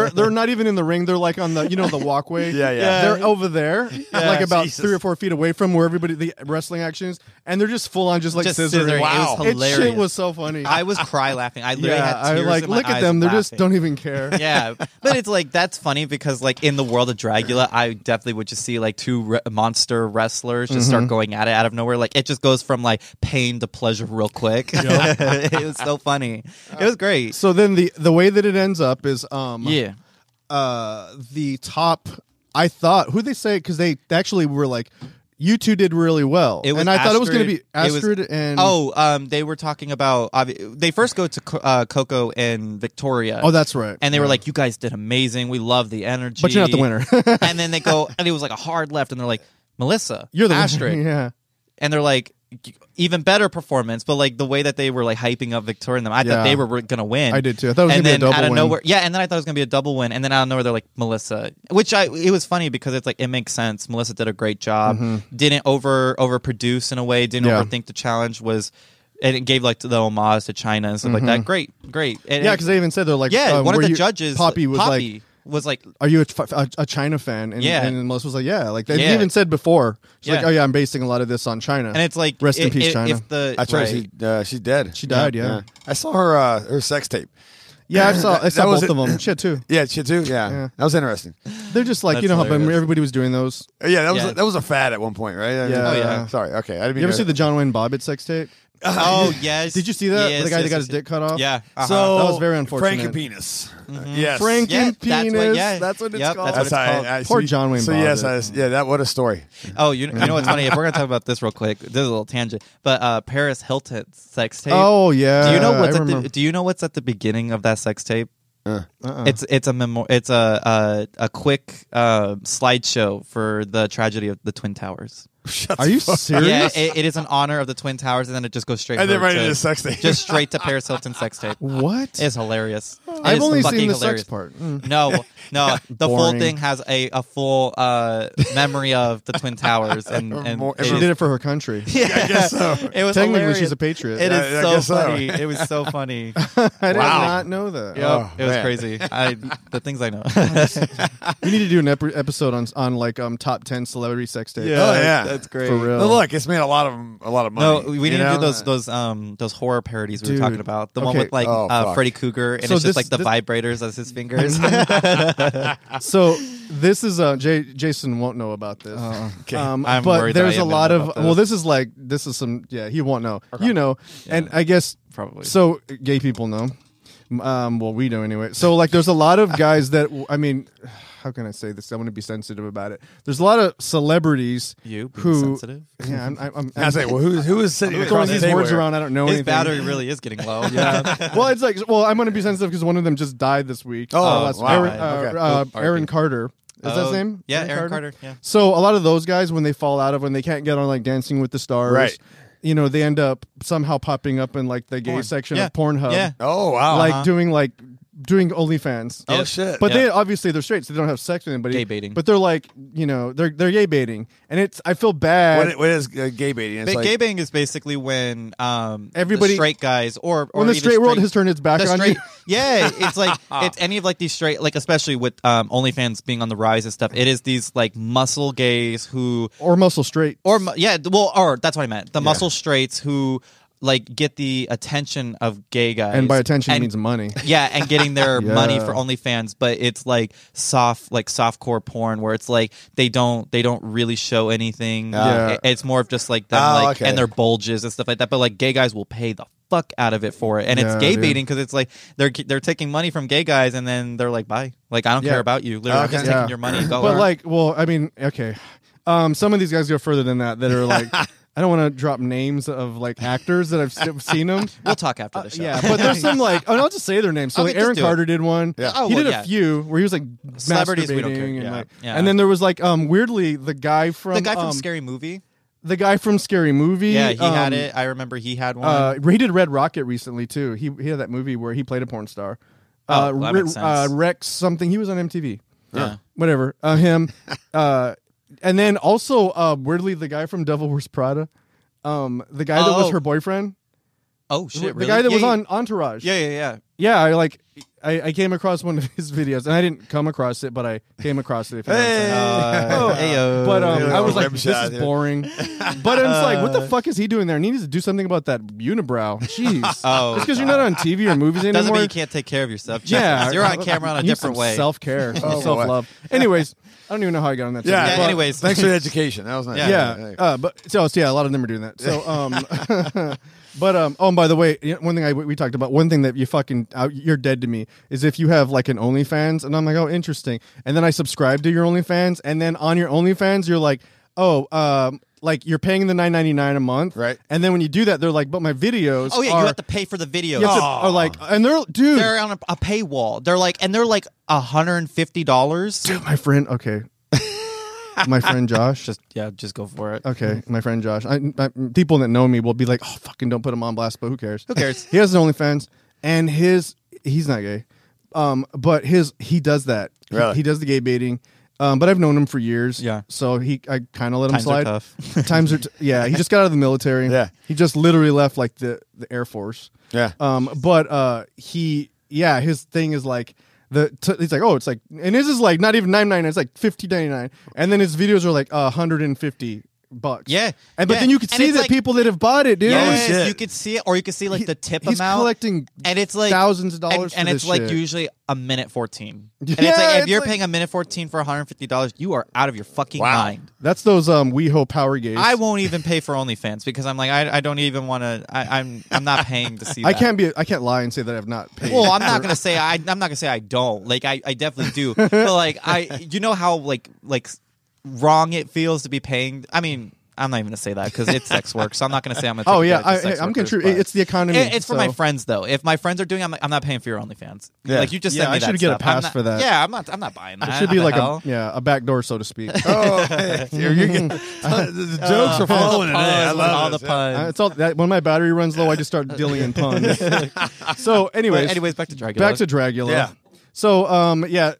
they're not even in the ring. They're like on the the walkway. Yeah. They're over there, like about Jesus. 3 or 4 feet away from where the wrestling action is, and they're just full on just like scissoring. Wow, it was hilarious. Shit was so funny. I was cry laughing. I literally had I tears like in my look at eyes them. They laughing. just don't even care. Yeah, but it's like that's funny because like in the world of Dragula, I definitely would just see like two monster wrestlers just start going at it out of nowhere. Like it just goes from like pain to pleasure real quick. It was so funny. It was great. So then the way that it ends up is the top. I thought who they say because they actually were like. You two did really well, and I thought it was going to be Astrid and they were talking about they first go to Coco and Victoria. Oh, that's right. And they were like, "You guys did amazing. We love the energy, but you're not the winner." And then they go, and it was like a hard left, and they're like, "Melissa, you're the Astrid," winner. Yeah. And they're like, even better performance, but like the way that they were like hyping up Victoria and them, I thought they were gonna win. I did too. I thought it was and gonna be a double out of win. nowhere, and then I thought it was gonna be a double win, and then out of nowhere they're like Melissa, which it was funny because it's like it makes sense. Melissa did a great job, didn't overproduce in a way, didn't overthink the challenge, and it gave like the homage to China and stuff like that. Great. And because they even said they're like, one of the judges, Poppy was like, "Are you a China fan?" And, and Melissa was like, "Yeah." Like they even said before, she's like, "Oh yeah, I'm basing a lot of this on China." And it's like, rest in peace, China. That's right. She's dead. She died. Yeah. I saw her sex tape. Yeah, I saw both of them. Shit too. Yeah, shit too. Yeah, that was interesting. They're just like how everybody was doing those. Yeah, that was a fad at one point, right? Yeah. Oh yeah. Sorry. Okay. I didn't you ever see the John Wayne Bobbitt sex tape? Oh yes. Did you see that? Yes, the guy that got his dick cut off. Yeah. So that was very unfortunate. Frankenpenis. Yes. Frankenpenis. That's what it's called. That's what it's called. Poor John Wayne Bobbitt. So yes, what a story. Oh, you know what's funny? If we're gonna talk about this real quick, this is a little tangent. But Paris Hilton's sex tape. Oh yeah. Do you know what's at the beginning of that sex tape? It's a quick slideshow for the tragedy of the Twin Towers. Are you serious? Yeah, it is in honor of the Twin Towers, and then it just goes straight. And then right to into sex tape. Just straight to Paris Hilton's sex tape. What? It's hilarious. I've only fucking seen the hilarious. sex part. No. The full thing has a full memory of the Twin Towers, and she did it for her country. Yeah, I guess so. It was Technically, hilarious. she's a patriot. It is so guess so. funny. It was so funny. I did not know that. Yep. It was man. crazy. The things I know. We need to do an episode on like top 10 celebrity sex tapes. Oh yeah, That's great. For real. But look, it's made a lot of money. No, we need to do know? those horror parodies we were Dude. talking about. The one Okay. with like fuck. Freddy Krueger, and So it's just this- like the this- vibrators as his fingers. So this is Jason won't know about this. Okay. I'm but worried that there's I a am lot gonna of know about this is some he won't know. You know, and I guess Probably. so. Gay people know. Well, we know anyway. So like, there's a lot of guys that how can I say this? I want to be sensitive about it. There's a lot of celebrities You being who sensitive. Yeah, I'm I say, well, who is sitting throwing across the these table words here? around. I don't know His anything. battery really is getting low. Yeah. Well, it's like, I'm going to be sensitive because one of them just died this week. Oh, that's wow. Aaron, Aaron Carter. Is that his name? Yeah, Aaron Carter. Yeah. So a lot of those guys, when they fall out of, when they can't get on like Dancing with the Stars, Right. You know, they end up somehow popping up in like the gay Porn. section Yeah. of Pornhub. Yeah. Oh wow. Like doing OnlyFans. oh Yeah. shit. But Yeah. they obviously they're straight, so they don't have sex with anybody. Gay baiting. But they're like, they're gay baiting, and I feel bad. what is gay baiting? It's like, Gay baiting is basically when Everybody- the straight guys or when the even straight world has turned its back the on straight, you. yeah, it's like it's any of like these straight, like especially with OnlyFans being on the rise and stuff. It is these like muscle gays who Or muscle straight. or that's what I meant. The muscle straights who like get the attention of gay guys, and by attention it means money. Yeah, and getting their money for OnlyFans, but it's like softcore porn where it's like they don't really show anything. It's more of just like them and their bulges and stuff like that. But like gay guys will pay the fuck out of it for it, and it's gay baiting because it's like they're taking money from gay guys and then they're like, bye, like I don't care about you. Literally, I'm just taking your money. Go. But like, well, I mean, okay, some of these guys go further than that are like. I don't want to drop names of like actors that I've seen them. We'll talk after the show. Yeah, but there's some like, I'll just say their names. So like Aaron Carter did one. Yeah. He did a few where he was like celebrities. We don't care. And, and then there was like weirdly the guy from Scary Movie. The guy from Scary Movie. Yeah, he had it. I remember he had one. He did Red Rocket recently too. He had that movie where he played a porn star. That makes sense. Rex something. He was on MTV. Yeah, whatever. Him. And then also weirdly the guy from Devil Wears Prada. The guy that was her boyfriend. Oh shit! Really? The guy that was on Entourage. Yeah. Yeah, I came across one of his videos, and I didn't come across it, but I came across it. If you know what I'm saying. But I was like, this is boring. But it's like, what the fuck is he doing there? And he needs to do something about that unibrow. Jeez. Just because you're not on TV or movies anymore doesn't mean you can't take care of yourself. Yeah, you're on camera on a different way. Self-care, self-love. Anyways. I don't even know how I got on that. Yeah. Anyways, thanks for the education. That was nice. Yeah. But so a lot of them are doing that. So but and by the way, one thing we talked about, one thing that you fucking you're dead to me is if you have like an OnlyFans, and I'm like, oh, interesting, and then I subscribe to your OnlyFans, and then on your OnlyFans, you're like, oh, like you're paying the $9.99 a month, right? And then when you do that, they're like, but my videos. Oh yeah, you have to pay for the videos. And they're on a paywall. They're like $150. Dude, my friend. Okay. My friend Josh. Just go for it. Okay, my friend Josh. People that know me will be like, oh, fucking don't put him on blast, but who cares? Who cares? He has his OnlyFans, and he's not gay, but he does that. Really? He does the gay baiting. But I've known him for years. Yeah. So I kind of let him slide. Times are tough. Times are he just got out of the military. Yeah. He just literally left like the Air Force. Yeah. But his thing is like he's like, oh, it's like, and his is like not even $9.99, it's like $15.99, and then his videos are like $150. Yeah. But then you could see that people that have bought it, dude. Yes, you could see it, or you could see like the tip he's amount. He's collecting and it's like thousands of dollars and for it's this like shit. usually a minute 14. And it's like if you're paying a minute 14 for $150, you are out of your fucking mind. That's those WeHo power gays. I won't even pay for OnlyFans because I'm like I don't even want to. I'm not paying to see. I that. I can't lie and say that I've not paid. Well, I'm not gonna say I don't. Like I definitely do. But like you know how like wrong it feels to be paying. I mean. I'm not even gonna say that because it's sex work, so I'm not gonna say I'm gonna. Oh yeah, I'm contributing. It's the economy. It's for my friends though. If my friends are doing, I'm not paying for your OnlyFans. Yeah. Like you just send me I should get a pass for that. Yeah, I'm not buying that. It should be like a backdoor, so to speak. You're getting the jokes are flowing today. I love all the puns. It's all that when my battery runs low, I just start dealing in puns. So, anyways, back to Dragula. Back to Dragula. Yeah. So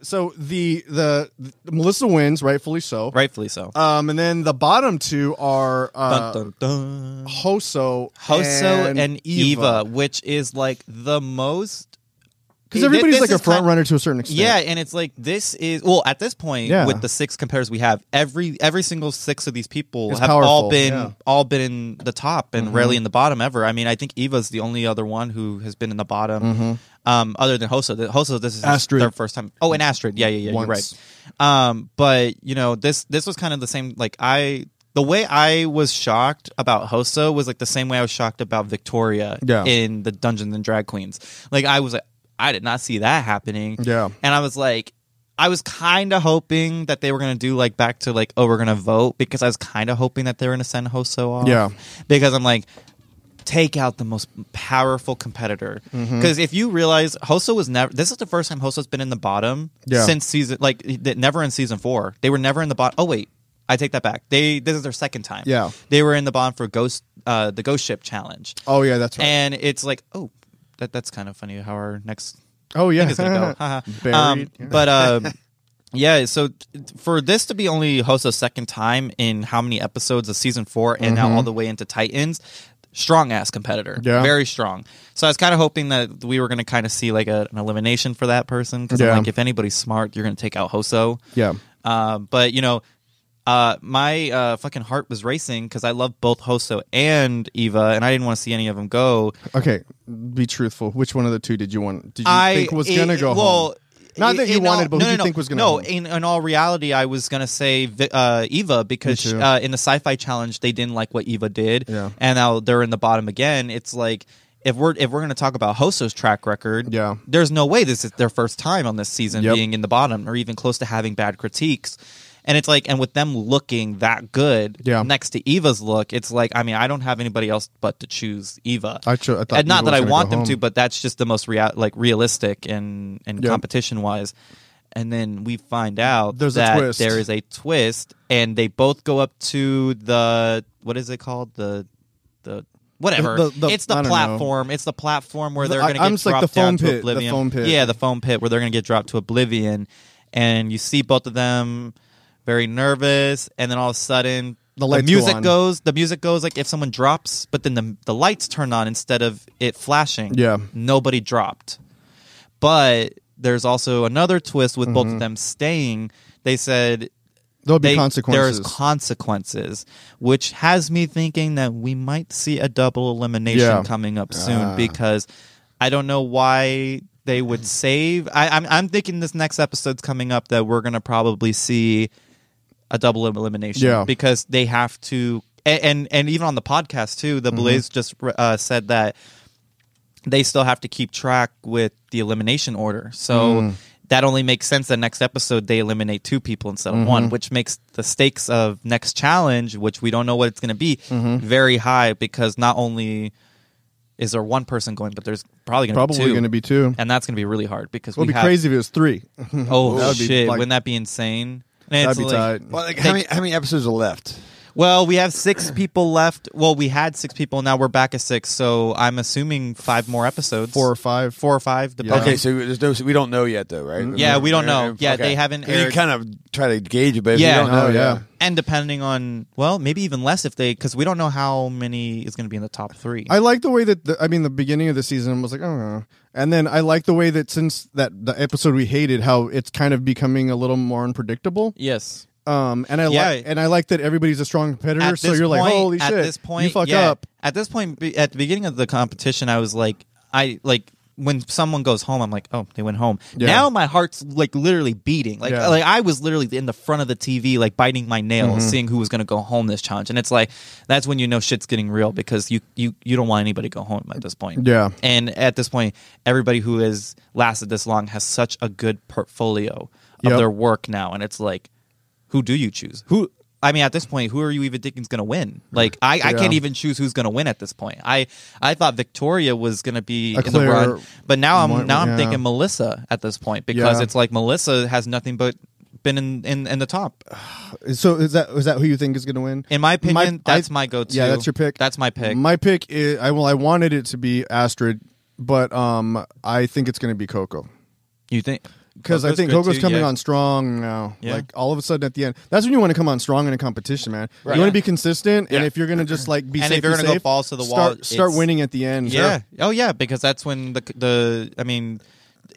so the Melissa wins, rightfully so. Rightfully so. And then the bottom two are dun, dun, dun. Hoso and Eva, which is like the most. Because everybody's like a front runner to a certain extent. Yeah, and it's like this is at this point with the 6 compares we have, every single 6 of these people have all been in the top and rarely in the bottom ever. I mean, I think Eva's the only other one who has been in the bottom, other than Hoso. Hoso, this is their first time. Oh, and Astrid, yeah, you're right. But you know, this was kind of the same. Like the way I was shocked about Hoso was like the same way I was shocked about Victoria in the Dungeons and Drag Queens. Like I was like. I did not see that happening. Yeah. And I was like, I was kind of hoping that they were going to do like back to like, oh, we're going to vote, because I was kind of hoping that they were going to send Hoso off. Yeah. Because I'm like, take out the most powerful competitor. Because if you realize Hoso was never, this is the first time Hoso's been in the bottom since season, like never in season 4. They were never in the bottom. Oh, wait. I take that back. This is their second time. Yeah. They were in the bottom for the Ghost Ship Challenge. Oh, yeah, that's right. And it's like, oh, that's kind of funny how our next thing is going to go. Buried. But yeah, so for this to be only Hoso's second time in how many episodes of season 4 and now all the way into Titans, strong ass competitor. Yeah. Very strong. So I was kind of hoping that we were going to kind of see like an elimination for that person, because I'm like, if anybody's smart, you're going to take out Hoso. Yeah. But you know, my fucking heart was racing because I love both Hoso and Eva, and I didn't want to see any of them go. Okay, be truthful. Which one of the two did you want? Did you think was gonna go home? Not that you wanted, but who do you think was going to? No, in all reality, I was going to say Eva because in the sci-fi challenge they didn't like what Eva did, and now they're in the bottom again. It's like if we're going to talk about Hoso's track record, there's no way this is their first time on this season being in the bottom or even close to having bad critiques. And it's like, and with them looking that good next to Eva's look, it's like, I mean, I don't have anybody else but to choose Eva. I thought and not Eva that I want them home. to, but that's just the most realistic and competition wise. And then we find out that there is a twist, and they both go up to the what is it called the whatever. It's the platform. It's the platform where they're going to get dropped down to oblivion. The foam pit. Yeah, the foam pit where they're going to get dropped to oblivion, and you see both of them. Very nervous, and then all of a sudden the music goes. The music goes like if someone drops, but then the lights turn on instead of it flashing. Yeah, nobody dropped. But there's also another twist with both of them staying. They said there'll be consequences. There's consequences, which has me thinking that we might see a double elimination coming up soon because I don't know why they would save. I'm thinking this next episode's coming up that we're gonna probably see a double elimination because they have to, and even on the podcast too, the Blaze just said that they still have to keep track with the elimination order. So that only makes sense that next episode they eliminate 2 people instead of 1, which makes the stakes of next challenge, which we don't know what it's going to be, very high because not only is there 1 person going, but there's probably going to be 2. And that's going to be really hard because it'd be crazy if it was 3. Oh shit! Wouldn't that be insane? That'd be tight. Well, like, how many episodes are left? Well, we have 6 people left. Well, we had 6 people. Now we're back at 6. So I'm assuming 5 more episodes. 4 or 5. 4 or 5. Okay, so we don't know yet, though, right? Yeah, we don't know. Yeah, they haven't aired. You kind of try to gauge it, but you don't know. And depending on, well, maybe even less if because we don't know how many is going to be in the top 3. I like the way that, the beginning of the season was like, oh, and then I like the way that since the episode we hated, how it's kind of becoming a little more unpredictable. Yes. And I like that everybody's a strong competitor. So you're like, holy shit! At this point, you fuck up. At this point, at the beginning of the competition, I was like, when someone goes home, I'm like, oh, they went home. Yeah. Now my heart's like literally beating. Like I was literally in the front of the TV, like biting my nails, seeing who was going to go home this challenge. And it's like that's when you know shit's getting real because you don't want anybody to go home at this point. Yeah. And at this point, everybody who has lasted this long has such a good portfolio of their work now, and it's like. Who do you choose? At this point, who are you even thinking is going to win? Like, I can't even choose who's going to win at this point. I thought Victoria was going to be in the run, but now I'm thinking Melissa at this point because it's like Melissa has nothing but been in the top. So is that who you think is going to win? In my opinion, that's my go-to. Yeah, that's your pick. That's my pick. My pick is I wanted it to be Astrid, but I think it's going to be Coco. You think? Because I think Coco's coming on strong now. Yeah. Like all of a sudden at the end, that's when you want to come on strong in a competition, man. Right. You want to be consistent, and if you're going to just like be and safe, if you're going to go balls to the wall, start winning at the end. Yeah. Sure. Oh yeah, because that's when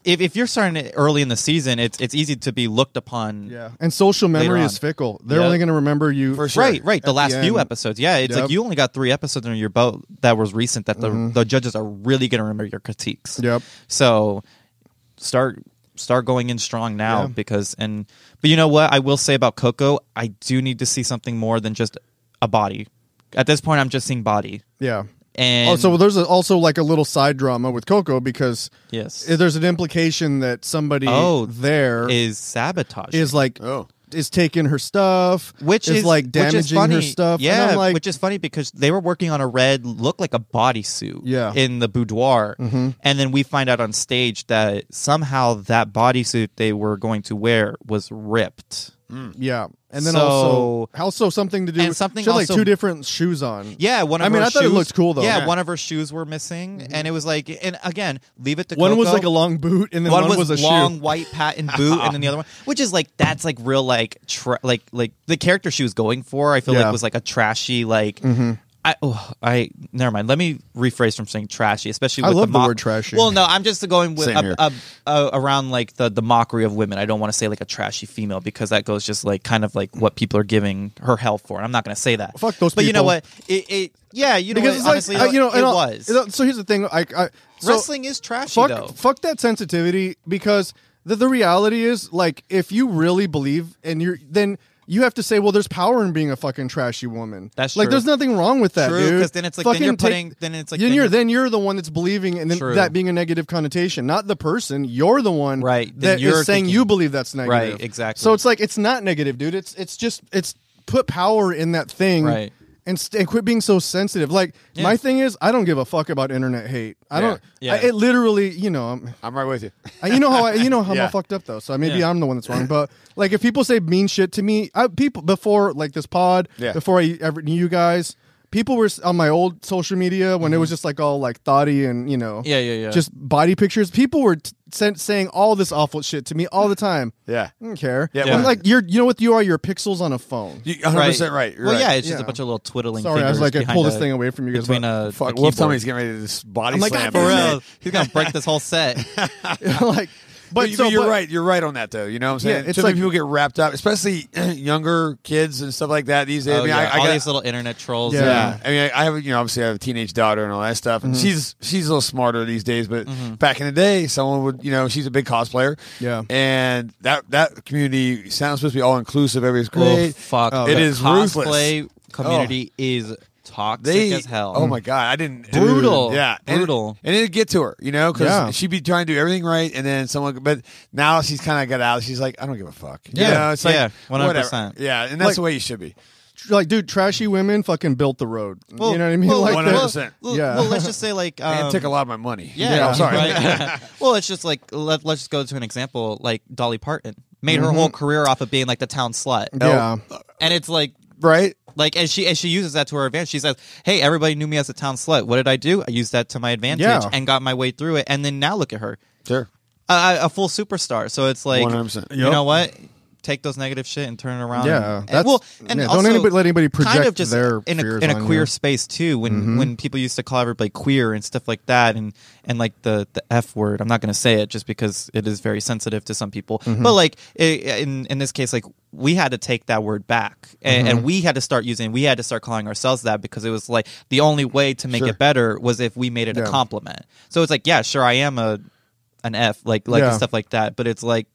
if you're starting early in the season, it's easy to be looked upon. Yeah, and social memory is fickle. They're only going to remember you for sure. Right. The last few episodes, it's like you only got 3 episodes under your belt that was recent. That the judges are really going to remember your critiques. Yep. So start going in strong now but you know what I will say about Coco, I do need to see something more than just a body. At this point, I'm just seeing body. Yeah. And so there's also like a little side drama with Coco because there's an implication that somebody there is sabotaging, is like is taking her stuff, which is like damaging her stuff. Yeah, like, which is funny because they were working on a red, looked like a bodysuit in the boudoir. And then we find out on stage that somehow that bodysuit they were going to wear was ripped. Yeah. And then also something to do with something. She had like 2 different shoes on. Yeah, one of her I shoes, thought it looked cool though. Yeah, one of her shoes were missing, and it was like, and again, leave it to one Coco. was like a long boot, and then one was a long shoe. white patent boot, and then the other one, which is like that's like real like the character she was going for. I feel like was like a trashy like Never mind. Let me rephrase from saying trashy, especially I with love the word trashy. Well, no, I'm just going with Same here. around like the mockery of women. I don't want to say like a trashy female because that goes just like kind of like what people are giving her hell for. I'm not going to say that. Fuck those but people. you know what? Yeah, you know because what? it's Honestly, like, it was. So here's the thing. So Wrestling is trashy though. Fuck that sensitivity because the reality is like if you really believe and then you have to say, well, there's power in being a fucking trashy woman. That's like, true. there's nothing wrong with that, True, dude. because then it's like then you're the one that's believing, and then True. that being a negative connotation, not the person. You're the one, right? That is saying you believe that's negative, right? Exactly. So it's like it's not negative, dude. It's put power in that thing, right? And quit being so sensitive. Like my thing is, I don't give a fuck about internet hate. I don't. Yeah. It literally, I'm right with you. you know how I'm all fucked up though. So maybe I'm the one that's wrong. But like, if people say mean shit to me, people before like this pod, before I ever knew you guys, people were on my old social media when it was just like all like thoughty and just body pictures. People were saying all this awful shit to me all the time. Yeah, I don't care. Yeah, I'm like you know what you are? You're pixels on a phone. 100% right. Well, yeah, it's just a bunch of little twiddling. Sorry, I was like, I pull this thing away from you guys. Between a Wolf told me he's getting ready to just body I'm like, slam. for real, he's gonna break this whole set. Like. But you're right. You're right on that, though. You know what I'm saying? It's Too like many people get wrapped up, especially younger kids and stuff like that these days. I all these little internet trolls. Yeah. I mean, I have obviously I have a teenage daughter and all that stuff, and she's a little smarter these days. But back in the day, someone would she's a big cosplayer. Yeah, and that community sounds supposed to be all inclusive. Everybody's great. Oh, fuck, it is cosplay ruthless. community is toxic as hell. Oh my god, I didn't. Brutal. Yeah, brutal. And it'd get to her, because she'd be trying to do everything right, and then someone. But now she's kind of got out. She's like, I don't give a fuck. It's like 100%. Yeah, and that's the way you should be. Like, dude, trashy women fucking built the road. Well, you know what I mean? well, like 100%. Well, let's just say like and took a lot of my money. Yeah, I'm sorry. Right? Well, it's just like let's just go to an example like Dolly Parton made her whole career off of being like the town slut. Yeah, and it's like right. Like, and she uses that to her advantage. She says, "Hey, everybody knew me as a town slut. What did I do? I used that to my advantage and got my way through it. And then now look at her, Sure, a full superstar. So it's like, 100%. You know what? Take those negative shit and turn it around. Yeah, and don't let anybody project kind of just their in fears a on queer you. space too. When people used to call everybody queer and stuff like that, and like the F word. I'm not going to say it just because it is very sensitive to some people. But like in this case, like we had to take that word back, and we had to start using. We had to start calling ourselves that because it was like the only way to make it better was if we made it a compliment. So it's like, yeah, sure, I am an F, like and stuff like that. But it's like.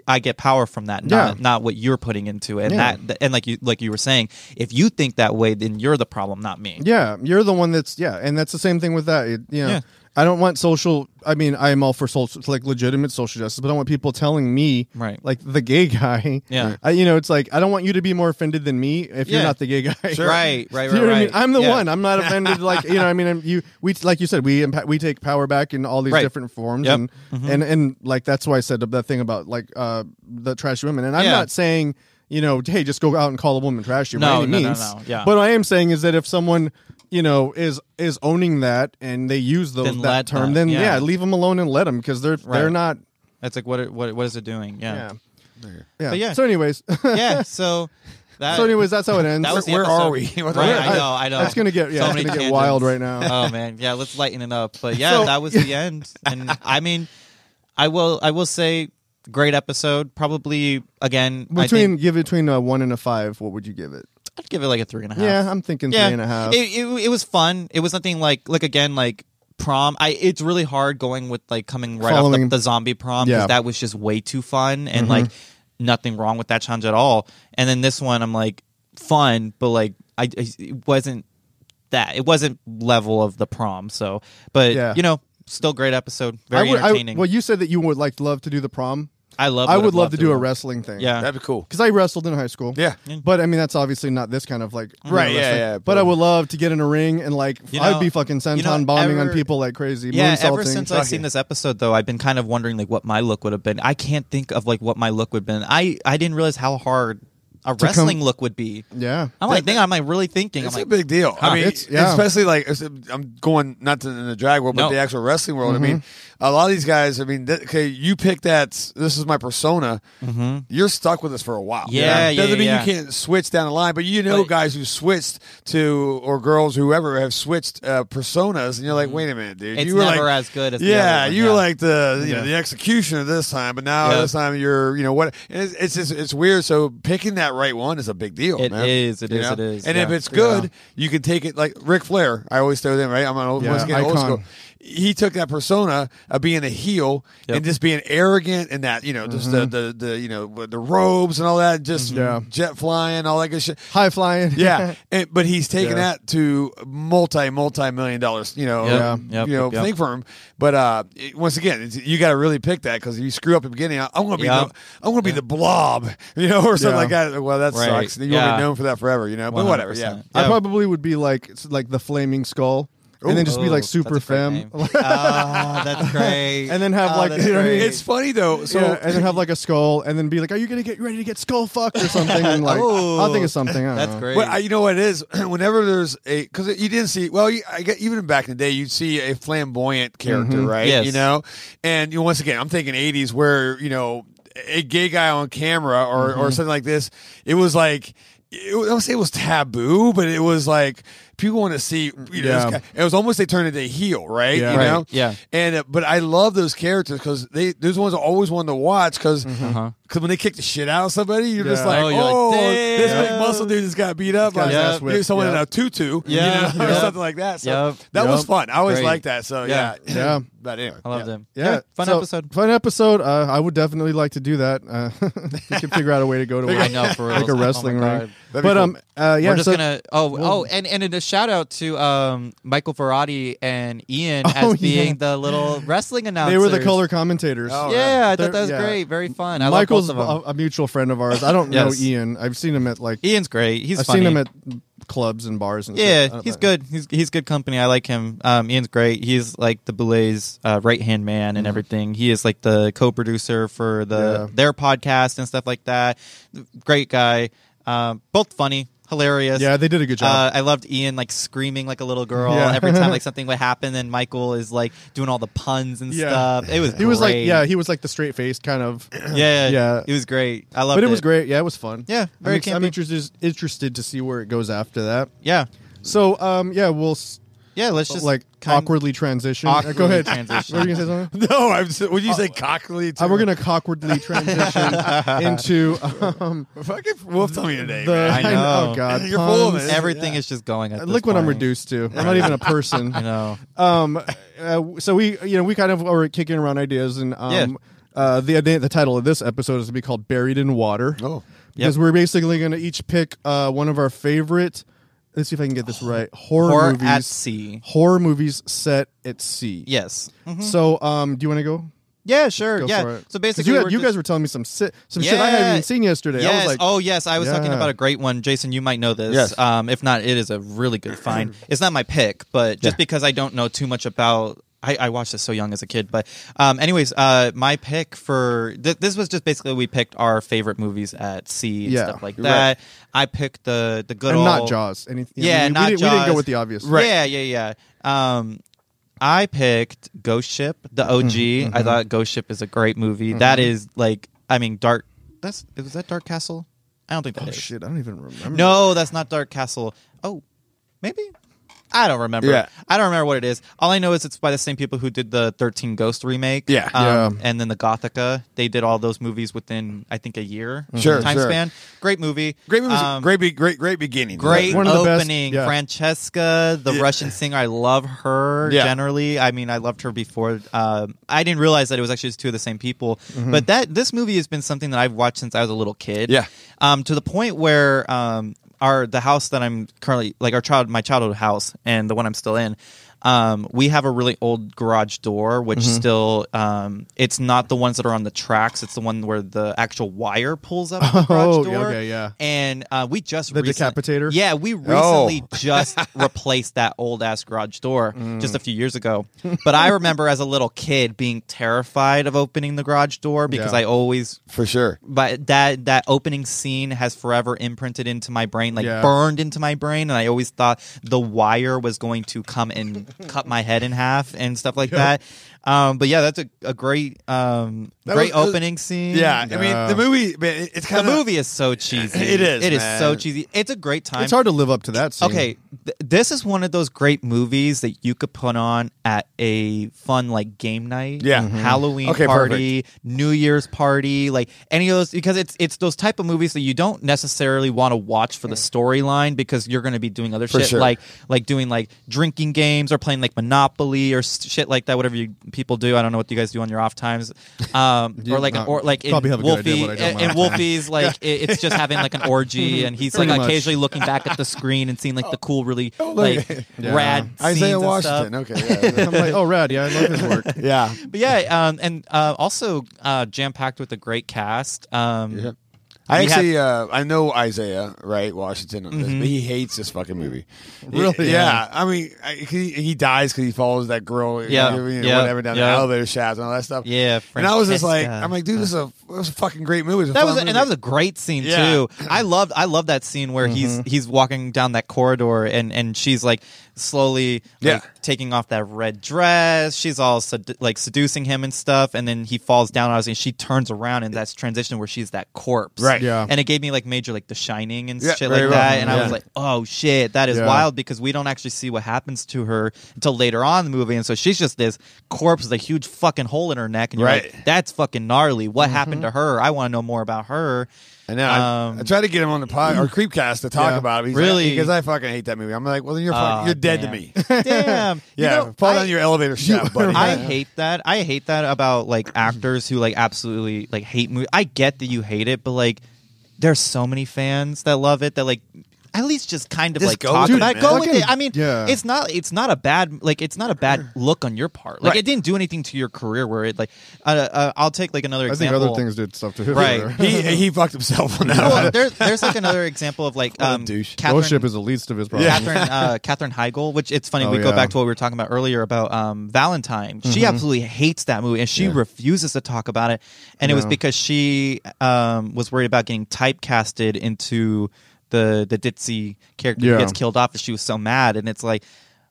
I get power from that, not what you're putting into it. And and like you were saying, if you think that way, then you're the problem, not me. Yeah, you're the one that's and that's the same thing with that. I don't want social. I mean, I am all for social, like legitimate social justice, but I don't want people telling me, like the gay guy. Yeah, it's like I don't want you to be more offended than me if you're not the gay guy. Sure. Right. You know what I mean? I'm the one. I'm not offended. Like I mean, we like you said, we take power back in all these different forms, and like that's why I said that thing about like the trashy women, and I'm not saying hey, just go out and call a woman trashy by any means. No. Yeah. But what I am saying is that if someone is owning that and they use that term, then leave them alone and let them because they're not. That's like what is it doing? Yeah. But so anyways, So anyways, that's how it ends. That was Where are we? Right, I know. It's gonna get get wild right now. Oh man, yeah. Let's lighten it up. But that was the end. And I mean, I will say, great episode. Probably again between a 1 and a 5. What would you give it? I'd give it like a 3.5. Yeah, I'm thinking 3.5. It was fun. It was nothing like again like prom. It's really hard going with like coming right off the zombie prom because that was just way too fun and like nothing wrong with that challenge at all. And then this one, I'm like fun, but like it wasn't that. It wasn't level of the prom. So, but still great episode. Very entertaining. Well, you said that you would love to do the prom. I would love to do a wrestling thing. Yeah, that'd be cool. Because I wrestled in high school. Yeah, but I mean that's obviously not this kind of like right. Yeah. But I would love to get in a ring and like I'd be fucking senton bombing on people like crazy. Yeah. Ever since I've seen this episode, though, I've been kind of wondering like what my look would have been. I can't think of like what my look would have been. I didn't realize how hard a wrestling look would be. Yeah. I'm really thinking. It's I'm a big deal. I mean, especially like I'm going not in the drag world, but the actual wrestling world. Mm-hmm. I mean, a lot of these guys. I mean, okay, you pick that. This is my persona. Mm-hmm. You're stuck with this for a while. Yeah. Doesn't mean you can't switch down the line, but guys who switched to, or girls, whoever have switched personas, and you're like, wait a minute, dude. It's you were never like, as good as you were like the the executioner this time, but now this time you're what? It's just it's weird. So picking that right one is a big deal. It is. And if it's good, you can take it like Ric Flair. I always throw them right. I'm on old school. He took that persona of being a heel and just being arrogant and that just the robes and all that, just jet flying, all that good shit, high flying, but he's taken that to multi-million dollars, thing for him. But once again, you got to really pick that, because if you screw up at the beginning, I'm going to be the blob, or something like that. Well, that sucks. You won't be known for that forever, but whatever. Yeah, I probably would be like the flaming skull. And then just be like super femme. That's great. And then have like, you know what I mean? It's funny though. So and then have like a skull, and then be like, "Are you gonna get ready to get skull fucked or something?" And like, I'll think of something. I don't know. Great. Well, you know what it is? Whenever there's because you didn't see. Well, even back in the day, you'd see a flamboyant character, right? Yes. And once again, I'm thinking '80s, where a gay guy on camera or something like this. It was like. I don't say it was taboo, but it was like people want to see. This guy. It was almost they turned into a heel, right? Yeah. Yeah. And but I love those characters, because those ones I always wanted to watch, because when they kick the shit out of somebody, you're just like, this big muscle dude just got beat up by someone in a tutu, or something like that. So that was fun. I always liked that. So yeah. But anyway, I loved him. Yeah, fun episode. Fun episode. I would definitely like to do that. We can figure out a way to go to I know, for real. like a wrestling ring. But we're just gonna. And a shout out to Michael Verratti and Ian as being the little wrestling announcers. They were the color commentators. I thought that was great. Very fun. I Michael's love both of them. a mutual friend of ours. I don't know Ian. I've seen him at like. Ian's great. I've seen him at clubs and bars and shit. Yeah, he's good. He's good company. I like him. Ian's great. He's like the Boulet's right hand man and everything. He is like the co-producer for their podcast and stuff like that. Great guy. Both funny. Hilarious. Yeah, they did a good job. I loved Ian like screaming like a little girl every time like something would happen, and Michael is like doing all the puns and stuff. It was he was like the straight faced kind of it was great. I loved it. But it was great. Yeah, it was fun. Yeah, very campy. I'm interested to see where it goes after that. Yeah. So we'll let's just like awkwardly transition. Go ahead. Transition. Were you gonna say something? No, would you say cockily? We're gonna awkwardly transition into fucking Wolf Tummy today. I know. Oh God, you're full of it. Everything is just going. Look what I'm reduced to. I'm not even a person. I know. So we kind of are kicking around ideas, and the title of this episode is to be called "Buried in Water." Oh, because we're basically going to each pick one of our favorite. Let's see if I can get this right. Horror movies at sea. Horror movies set at sea. Yes. Mm-hmm. So, do you want to go? Yeah, sure. Go So basically, you guys were telling me some shit I hadn't even seen yesterday. Yes. I was like, I was talking about a great one. Jason, you might know this. Yes. If not, it is a really good find. It's not my pick, but just because I don't know too much about. I watched this so young as a kid, but anyways, my pick for this was just basically we picked our favorite movies at sea and stuff like that. Right. I picked the good old not Jaws. Anything? Not Jaws. We didn't go with the obvious. Right. Yeah. I picked Ghost Ship, the OG. I thought Ghost Ship is a great movie. That is like, Dark. Was that Dark Castle? I don't think that is. Shit, I don't even remember. No, that's not Dark Castle. Oh, maybe. I don't remember. Yeah. I don't remember what it is. All I know is it's by the same people who did the 13 Ghost remake. Yeah. And then the Gothica. They did all those movies within, I think, a year time span. Great movie. Great movie. Great beginning. Great one of the opening. best, Francesca, the Russian singer. I love her generally. I mean, I loved her before. I didn't realize that it was actually two of the same people. But this movie has been something that I've watched since I was a little kid. Yeah. To the point where... the house that I'm currently my childhood house and the one I'm still in, we have a really old garage door, which still, it's not the ones that are on the tracks. It's the one where the actual wire pulls up the garage door. Okay, yeah. And we just the decapitator. Yeah, we recently just replaced that old ass garage door just a few years ago. But I remember as a little kid being terrified of opening the garage door because I always, for sure, but that opening scene has forever imprinted into my brain, like burned into my brain, and I always thought the wire was going to come and cut my head in half and stuff like that. But yeah, that's a great opening scene. Yeah, I mean the movie, man, it's kind of, the movie is so cheesy. It is. It is so cheesy. It's a great time. It's hard to live up to that scene. Okay, this is one of those great movies that you could put on at a fun like game night, Halloween party, New Year's party, like any of those, because it's those type of movies that you don't necessarily want to watch for the storyline because you're going to be doing other shit, like doing like drinking games or playing like Monopoly or shit like that, whatever people do. I don't know what you guys do on your off times, or like in Wolfie, in Wolfie's like it's just having like an orgy, and he's like occasionally looking back at the screen and seeing like the cool, really rad Isaiah scenes Washington. And stuff. Okay, yeah. I'm like, oh, rad. Yeah, I love his work. Yeah, but yeah, and also jam packed with a great cast. I know Isaiah, right, Washington, on this, but he hates this fucking movie. Really? Yeah. I mean, he dies because he follows that girl, whatever, down the elevator shaft and all that stuff. Yeah, and I was just like, I'm like, dude, this was a fucking great movie. That was a great scene too. I love that scene where he's walking down that corridor and she's like slowly taking off that red dress. She's all seducing him and stuff, and then he falls down on us and she turns around, and that's transition where she's that corpse. Right. Yeah. And it gave me like major like The Shining and shit like that. And I was like, oh shit, that is wild, because we don't actually see what happens to her until later on in the movie. And so she's just this corpse with a huge fucking hole in her neck. And you're like, that's fucking gnarly. What happened to her? I want to know more about her. And then I tried to get him on the pod or Creepcast to talk about it. He's really? Because I fucking hate that movie. I'm like, well, then you're dead to me. Damn. Fall down your elevator shaft, buddy. I hate that. I hate that about like actors who like absolutely like hate movies. I get that you hate it, but like there's so many fans that love it that like at least just kind of just like go talk with about it, go man. with it. I mean, it's not a bad look on your part. Like it didn't do anything to your career where it like I'll take like another example. I think other things did stuff to him. Right. he fucked himself on that. Well, there's like another example of like Catherine is the least of his problems. Katherine Heigl, which it's funny, we go back to what we were talking about earlier about Valentine. She absolutely hates that movie and she refuses to talk about it. And it was because she was worried about getting typecasted into the ditzy character who gets killed off, and she was so mad. And it's like,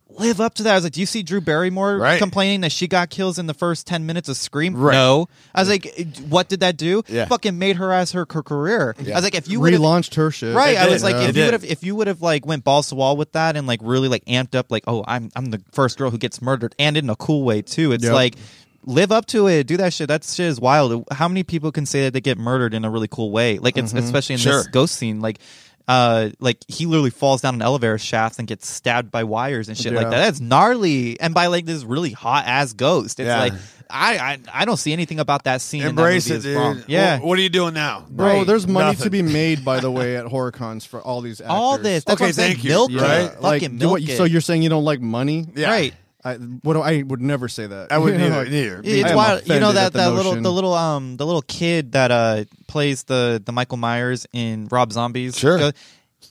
live up to that. I was like, do you see Drew Barrymore complaining that she got kills in the first 10 minutes of Scream? No. I was like, what did that do? Fucking made her as her career. I was like, if you would relaunched her shit. Right. I was like, if you would have like went balls to wall with that and like really like amped up like, oh, I'm the first girl who gets murdered, and in a cool way too. It's like, live up to it. Do that shit. That shit is wild. How many people can say that they get murdered in a really cool way? Like it's especially in this ghost scene. Like he literally falls down an elevator shaft and gets stabbed by wires and shit like that. That's gnarly. And by like this really hot ass ghost. It's like I don't see anything about that scene. Embrace in that movie it, dude. Yeah. What are you doing now, bro? There's money to be made, by the way, at horror cons for all these actors. All this. That's what I'm saying. Milk it. Right? Like, milk it. So you're saying you don't like money? Yeah. Right. I would never say that. I wouldn't either. It's wild. You know that the little kid that plays the Michael Myers in Rob Zombie's. Sure.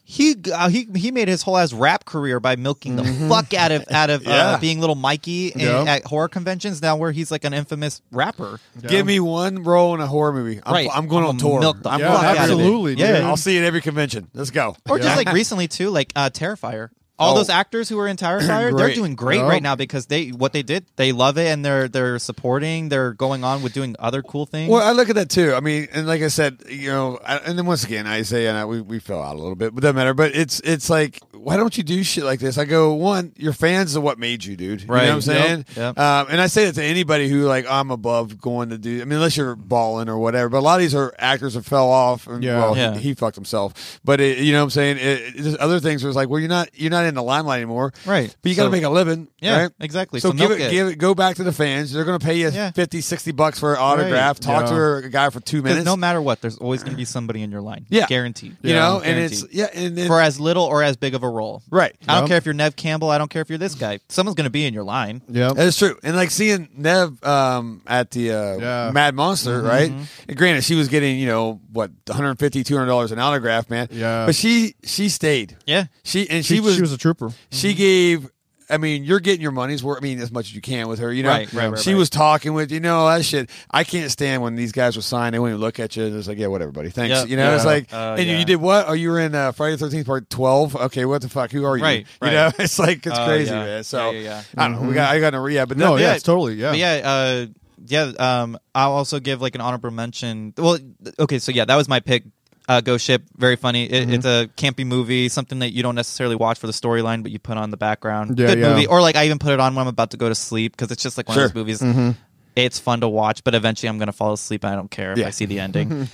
He made his whole ass rap career by milking the fuck out of being little Mikey at horror conventions. Now where he's like an infamous rapper. Give me one role in a horror movie. I'm going on tour. Milk the fuck absolutely. Out of it. I'll see it every convention. Let's go. Or just like recently too, like Terrifier. All those actors who were in Darkside, they're doing great right now because they love it, and they're supporting. They're going on with doing other cool things. Well, I look at that too. I mean, and like I said, and then once again, Isaiah and I, we fell out a little bit, but doesn't matter. But it's like, why don't you do shit like this? I go, one, your fans are what made you, dude. Right. You know what I'm saying? Yep. And I say that to anybody who like, I'm above going to do. I mean, unless you're balling or whatever. But a lot of these are actors that fell off. And, he fucked himself. But you know what I'm saying? There's other things where it's like, well, you're not in in the limelight anymore. Right. But you got to make a living. Yeah, right? exactly. So give it, go back to the fans. They're going to pay you $50-$60 for an autograph. Talk to a guy for 2 minutes. No matter what, there's always going to be somebody in your line. Yeah. Guaranteed. You know, and Guaranteed. it's, for as little or as big of a role. Right. I don't care if you're Nev Campbell. I don't care if you're this guy. Someone's going to be in your line. Yeah. That's true. And like seeing Nev at the Mad Monster, right? And granted, she was getting, what, $150, $200 an autograph, man. Yeah. But she stayed. Yeah. She was a trooper. She gave. I mean, you're getting your money's worth. I mean, as much as you can with her, you know. Right. She was talking with, that shit. I can't stand when these guys were signed. They wouldn't even look at you. And it's like, yeah, whatever, buddy. Thanks. Yep. It's like, and you did what? Oh, you were in Friday the 13th part 12. Okay, what the fuck? Who are you? Right. You know, it's like it's crazy, man. So I don't know. I got to but no, it's totally But I'll also give like an honorable mention. Well, okay, so that was my pick. Ghost Ship, very funny. It's a campy movie, something that you don't necessarily watch for the storyline, but you put on the background. Good movie. Or like I even put it on when I'm about to go to sleep because it's just like one of those movies. It's fun to watch, but eventually I'm going to fall asleep and I don't care if I see the ending.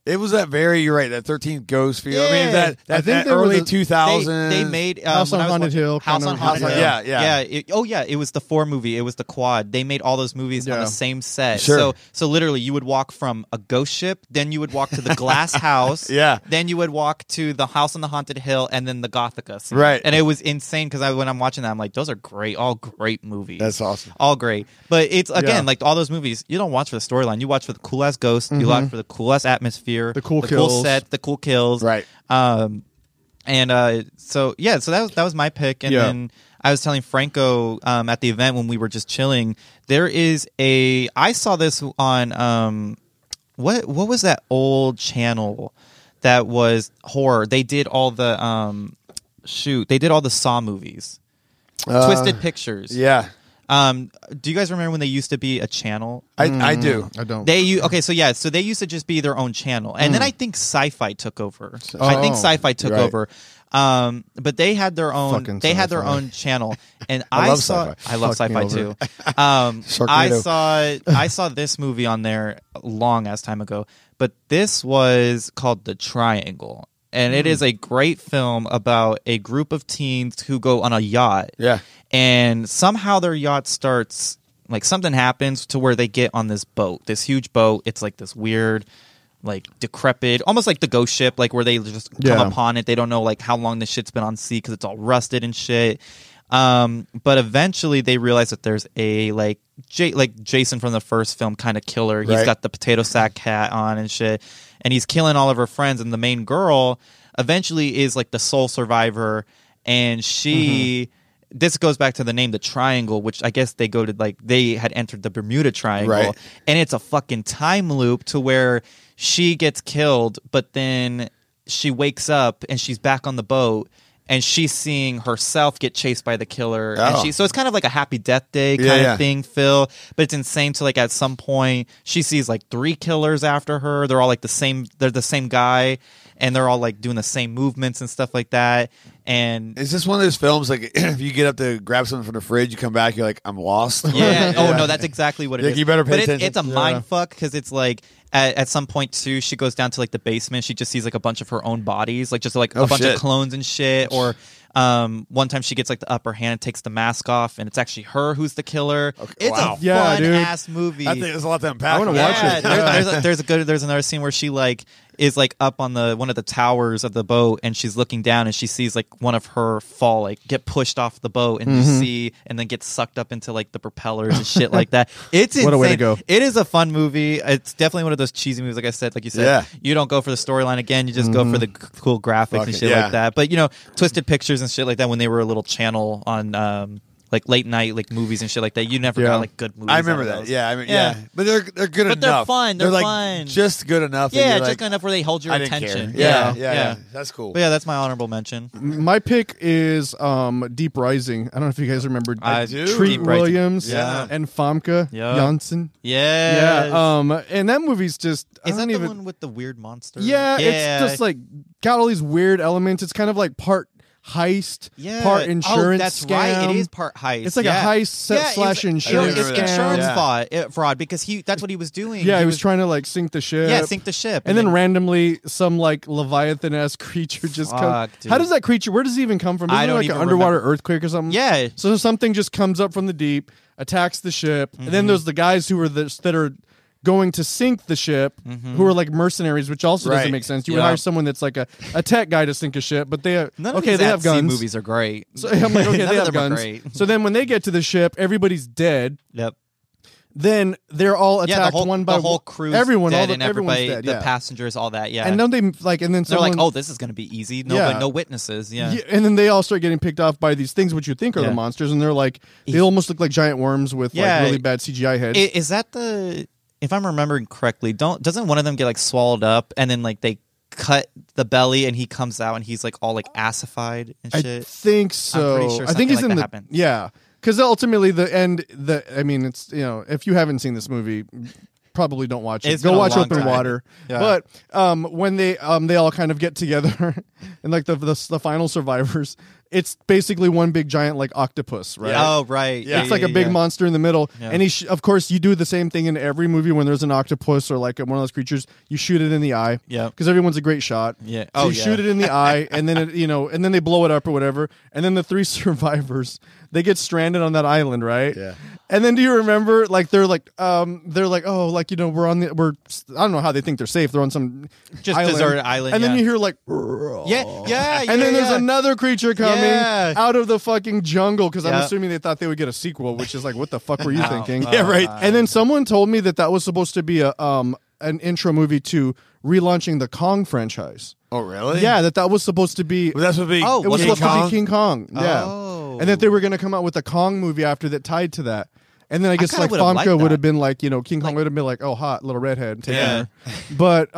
It was that you're right, that 13th Ghost feel. Yeah. I mean, that early 2000s. They made House on Haunted Hill. House on Haunted Hill. Yeah. It was the 4 movie. It was the quad. They made all those movies on the same set. Sure. So literally, you would walk from a ghost ship, then you would walk to the glass house. Then you would walk to the House on the Haunted Hill, and then the Gothica scene. Right. And it was insane because when I'm watching that, I'm like, those are great. All great movies. That's awesome. All great. But it's, again, like all those movies, you don't watch for the storyline. You watch for the cool-ass ghosts. You watch for the cool-ass atmosphere. The cool kills. Set, the cool kills, right? So that was my pick, and then I was telling Franco at the event when we were just chilling. There is I saw this on what was that old channel that was horror? They did all the they did all the Saw movies, Twisted Pictures, yeah. Do you guys remember when they used to be a channel? I do. I don't. So they used to just be their own channel, and then I think Sci-Fi took over. Over, but they had their own. They had their own channel, and I love Sci-Fi too. I saw this movie on there a long ass time ago, but this was called The Triangle. And it is a great film about a group of teens who go on a yacht. Yeah. And somehow their yacht starts, like something happens to where they get on this boat, this huge boat. It's like this weird, like decrepit, almost like the ghost ship, like where they just come upon it. They don't know like how long the shit's been on sea because it's all rusted and shit. But eventually they realize that there's a like Jason from the first film kind of killer. He's got the potato sack hat on and shit. And he's killing all of her friends, and the main girl eventually is like the sole survivor, and she this goes back to the name, the Triangle, which I guess they go to like they had entered the Bermuda Triangle, and it's a fucking time loop to where she gets killed, but then she wakes up and she's back on the boat. And she's seeing herself get chased by the killer, and so it's kind of like a Happy Death Day kind of thing, Phil. But it's insane to like at some point she sees like 3 killers after her. They're all like the same. They're the same guy, and they're all like doing the same movements and stuff like that. And is this one of those films like if you get up to grab something from the fridge, you come back, you're like, I'm lost? Yeah. Oh no, that's exactly what it is. You better pay attention. It's a mind fuck because it's like. At some point too, she goes down to like the basement. She just sees like a bunch of her own bodies, like just like a bunch of clones and shit. Or one time she gets like the upper hand, takes the mask off, and it's actually her who's the killer. Okay. It's a fun ass movie. I think there's a lot to unpack. I want to watch it. There's another scene where she like is like up on one of the towers of the boat, and she's looking down, and she sees like one of her fall, like get pushed off the boat, and you see, and then get sucked up into like the propellers and shit like that. It's insane. What a way to go! It is a fun movie. It's definitely one of those cheesy movies, like I said, like you said. You don't go for the storyline again. You just go for the cool graphics and shit like that. But Twisted Pictures and shit like that when they were a little channel on. Like late night, like movies and shit like that. You never got like good movies. I remember that. Yeah, I mean, but they're good enough. But they're fun. They're like fun. Just good enough. Yeah, just good enough where they hold your attention. Yeah. That's cool. But yeah, that's my honorable mention. My pick is Deep Rising. I don't know if you guys remember. I do. Treat Williams and Famke Yep. Janssen. Yeah. And that movie's just. Is that the one with the weird monster? Yeah, it's just like got all these weird elements. It's kind of like part heist, part insurance that's scam. Right. It is part heist. It's like a heist slash insurance It's scam. insurance fraud because that's what he was doing. Yeah, he was trying to like sink the ship. Yeah, sink the ship. And then randomly some like Leviathan-esque creature just comes. How does that creature, where does he even come from? Isn't it like an underwater earthquake or something? Yeah. So something just comes up from the deep, attacks the ship, and then there's the guys who are that are going to sink the ship, who are like mercenaries, which also doesn't make sense. You would hire someone that's like a tech guy to sink a ship, but they they have guns. Movies are great. So I'm like, okay, they have guns. So then when they get to the ship, everybody's dead. Yep. Then they're all attacked one by one. The whole crew's everyone, dead, and everybody, dead, the passengers, all that. Yeah. And then and then they're like, "Oh, this is going to be easy. No witnesses." Yeah. And then they all start getting picked off by these things which you think are the monsters, and they're like, they almost look like giant worms with like really bad CGI heads. Is that if I'm remembering correctly, doesn't one of them get like swallowed up and then like they cut the belly and he comes out and he's like all like acidified and shit? I think so. I'm pretty sure I think he's like in that the happened. Yeah. Because ultimately I mean, it's, if you haven't seen this movie, probably don't watch it. Go watch Open Water. Yeah. But when they all kind of get together and like the final survivors, it's basically one big giant like octopus, right? Yeah. Oh, right. Yeah, it's like a big monster in the middle. Yeah. And of course, you do the same thing in every movie when there's an octopus or like one of those creatures. You shoot it in the eye. Yeah. Because everyone's a great shot. Yeah. So you shoot it in the eye, and then and then they blow it up or whatever. And then the 3 survivors, they get stranded on that island, right? Yeah. And then do you remember, like, they're like, oh, like, we're I don't know how they think they're safe. They're on some deserted island. And then you hear like, yeah. And then there's another creature coming out of the fucking jungle, because I'm assuming they thought they would get a sequel, which is like, what the fuck were you thinking? Yeah, right. And then someone told me that was supposed to be an intro movie to relaunching the Kong franchise. Oh, really? Yeah, that was supposed to be. Well, that's what it was supposed to be King Kong. Yeah. Oh. And that they were going to come out with a Kong movie after that tied to that. And then I guess like Famke would have been like, King Kong would have been like, oh, hot little redhead. Her. But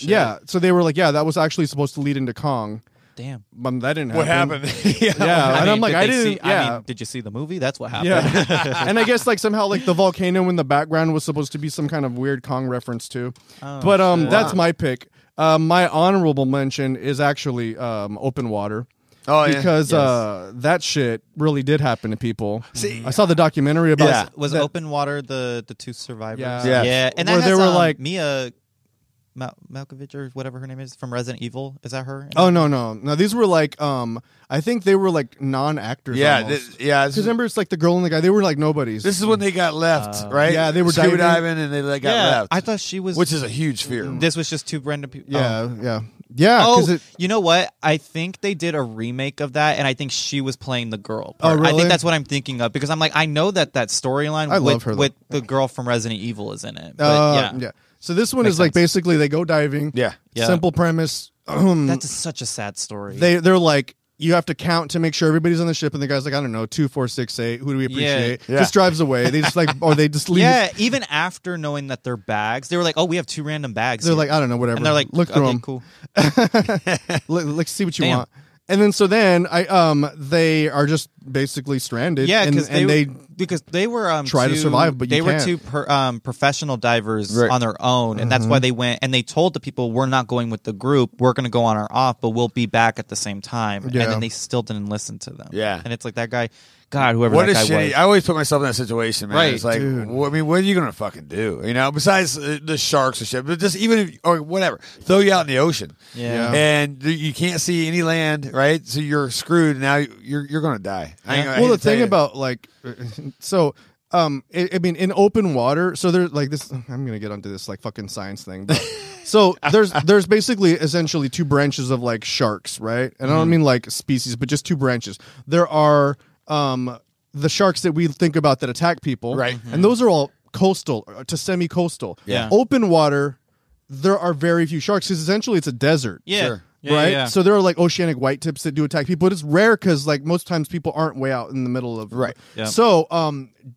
yeah, so they were like, that was actually supposed to lead into Kong. Damn. That didn't happen. What happened? Yeah. And I'm like, I didn't. Did you see the movie? That's what happened. Yeah. And I guess like somehow like the volcano in the background was supposed to be some kind of weird Kong reference too. Oh, but that's my pick. My honorable mention is actually Open Water. Oh, yeah. Because that shit really did happen to people. See, I saw the documentary about it. Was Open Water the 2 survivors? Yeah. And that they were like Mia Malkovich or whatever her name is from Resident Evil. Is that her? Oh, no. These were like I think they were like non-actors. Yeah, because remember, it's like the girl and the guy. They were like nobodies. This is when they got left, right? Yeah, they were scuba diving and they got left. I thought she was, which is a huge fear. This was just 2 random people. Yeah. Oh, you know what? I think they did a remake of that, and I think she was playing the girl part. Oh, really? I think that's what I'm thinking of, because I'm like, I know that storyline with the girl from Resident Evil is in it. But yeah. So this one is like basically they go diving. Yeah. Simple premise. That's such a sad story. They're like, you have to count to make sure everybody's on the ship, and the guy's like, I don't know, 2, 4, 6, 8. Who do we appreciate? Yeah. Just drives away. They just like, or they just leave. Yeah, even after knowing that they're bags, they were like, oh, we have 2 random bags. They're like, I don't know, whatever. And they're like, look through them. Cool. Let's see what you want. And then they are just basically stranded. Yeah, because they were try to survive, but they were 2 professional divers on their own, and that's why they went and they told the people, we're not going with the group, we're going to go on our off, but we'll be back at the same time. And then they still didn't listen to them. Yeah, and it's like that guy. God, whoever that guy was. I always put myself in that situation, man. Right, it's like, what are you going to fucking do? Besides the sharks and shit, but just even or whatever, throw you out in the ocean. Yeah. And you can't see any land, right? So you're screwed. Now you're going to die. Well, the thing about like, I mean, in open water, so there's like this. I'm going to get onto this like fucking science thing, but. So there's basically essentially 2 branches of like sharks, right? And I don't mean like species, but just 2 branches. There are the sharks that we think about that attack people, right? And those are all coastal to semi-coastal. Yeah. Open water, there are very few sharks because essentially it's a desert. Yeah. Sure. Right? Yeah. So there are like oceanic white tips that do attack people, but it's rare because like most times people aren't way out in the middle of Yeah. So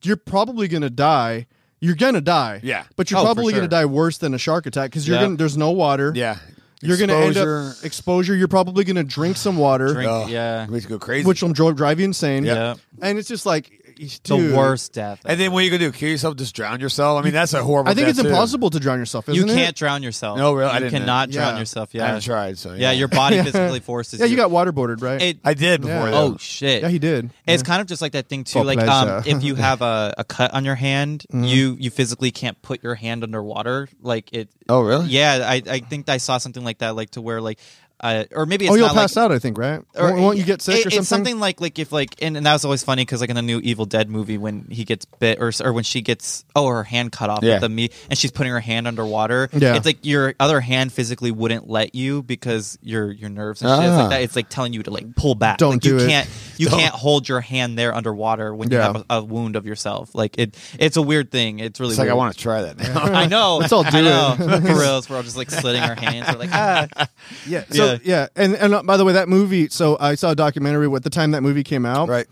you're probably gonna die. You're gonna die. Yeah. But you're probably gonna die worse than a shark attack because there's no water. Yeah. You're going to end up exposure. You're probably going to drink some water. You make you go crazy. Which will drive you insane. Yeah. And it's just like, the worst death. And then what are you gonna do? Kill yourself? Just drown yourself? I mean, that's a horrible. I think death it's impossible to drown yourself. Isn't you it? can't drown yourself. No, really, you cannot drown yourself. Yeah, I haven't tried. So yeah, your body physically forces. Yeah, you got waterboarded, right? I did before. Oh shit! Yeah, he did. It's kind of just like that thing too. For Like pleasure. if you have a cut on your hand, you physically can't put your hand underwater. Like it. Oh really? Yeah, I think I saw something like that. Like to where like. Or maybe it's you'll not pass like, out. I think, right? Or won't you get sick or something? It's something like if like and that was always funny because like in the new Evil Dead movie when he gets bit or when she gets her hand cut off with the meat and she's putting her hand underwater. Yeah. It's like your other hand physically wouldn't let you because your nerves and shit like that. It's like telling you to like pull back. Don't like, do you it. You can't hold your hand there underwater when you have a wound of yourself. Like it's a weird thing. It's really like weird. I want to try that now. I know. Let's all do it. For real, we're all just like slitting our hands. We're like Yeah. So and by the way, that movie. So I saw a documentary at the time that movie came out. Right.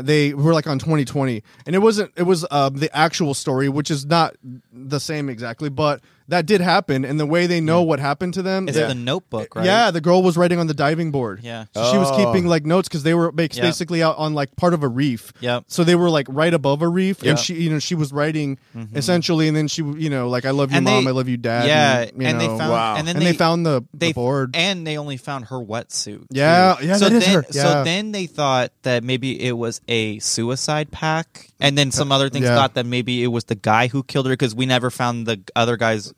They were like on 2020, and it was the actual story, which is not the same exactly, but that did happen, and the way they know what happened to them. Is it the Notebook, right? Yeah, the girl was writing on the diving board. Yeah. So she was keeping like notes because they were basically out on like part of a reef. Yep. So they were like right above a reef, and she was writing essentially, and then she like I love you, Mom, I love you, Dad. Yeah, and they found and they found the board, and they only found her wetsuit. Yeah, too. yeah, so that is then, her. Yeah. So then they thought that maybe it was a suicide pact, and then some other things thought that maybe it was the guy who killed her because we never found the other guy's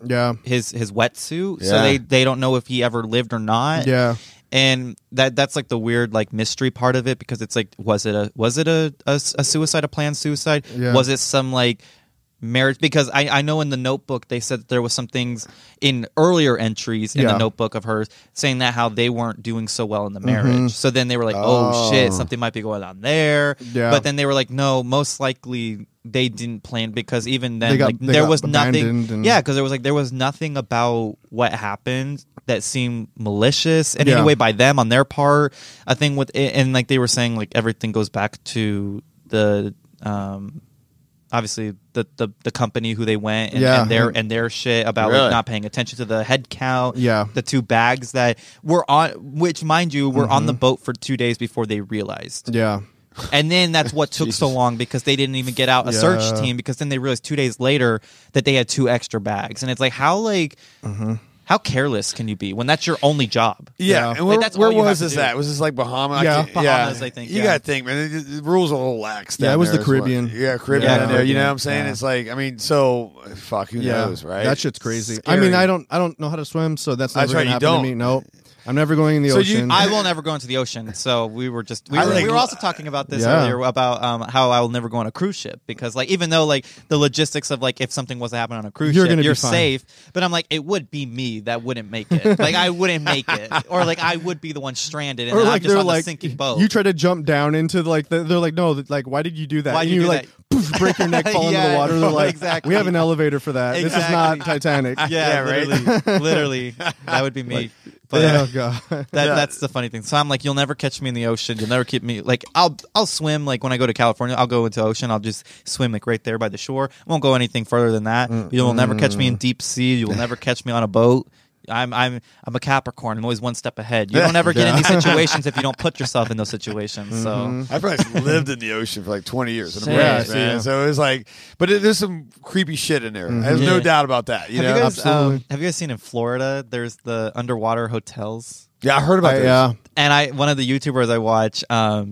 his wetsuit, so they don't know if he ever lived or not. Yeah. And that's like the weird like mystery part of it because it's like was it a suicide, a planned suicide? Yeah. Was it some like marriage? Because I know in the Notebook they said that there was some things in earlier entries in the Notebook of hers saying that how they weren't doing so well in the marriage. So then they were like, oh shit, something might be going on there. Yeah. But then they were like, no, most likely they didn't plan because even then there was nothing. Yeah, because there was nothing about what happened that seemed malicious in any way by them on their part. A thing with it, and like they were saying, like everything goes back to the obviously the company who they went and their shit about like not paying attention to the head count. Yeah, the 2 bags that were on, which mind you were on the boat for 2 days before they realized. Yeah. And then that's what took so long because they didn't even get out a search team because then they realized 2 days later that they had 2 extra bags. And it's like, how careless can you be when that's your only job? Yeah. And where was this at? Was this like Bahamas? Yeah. Bahamas, I think. You got to think, man. The rules are a little lax. Yeah, it was the Caribbean. Yeah, Caribbean. Caribbean. You know what I'm saying? It's like, I mean, so fuck, who knows, right? That shit's crazy. Scary. I mean, I don't know how to swim, so that's never going to happen to me. Nope. I'm never going in the ocean. I will never go into the ocean. So we were also talking about this earlier about how I will never go on a cruise ship because like even though like the logistics of like if something was to happen on a cruise ship, you're safe. But I'm like it would be me that wouldn't make it. Like I wouldn't make it, or like I would be the one stranded and I'm just on the sinking boat. You try to jump down into like they're like no, like why did you do that? Why and you like poof, break your neck, fall into the water. They're like exactly. We have an elevator for that. Exactly. This is not Titanic. Yeah, right. Literally, that would be me. Like, but oh god, that's the funny thing. So I'm like, you'll never catch me in the ocean. You'll never keep me like I'll swim like when I go to California. I'll go into the ocean. I'll just swim like right there by the shore. I won't go anything further than that. You'll never catch me in deep sea. You will never catch me on a boat. I'm a Capricorn. I'm always one step ahead. You don't ever get in these situations if you don't put yourself in those situations. So I probably lived in the ocean for like 20 years. In a marriage, man. So it was like, but there's some creepy shit in there. There's no doubt about that. You know, absolutely. Have you guys seen in Florida? There's the underwater hotels. Yeah, I heard about this. Yeah. And one of the YouTubers I watch,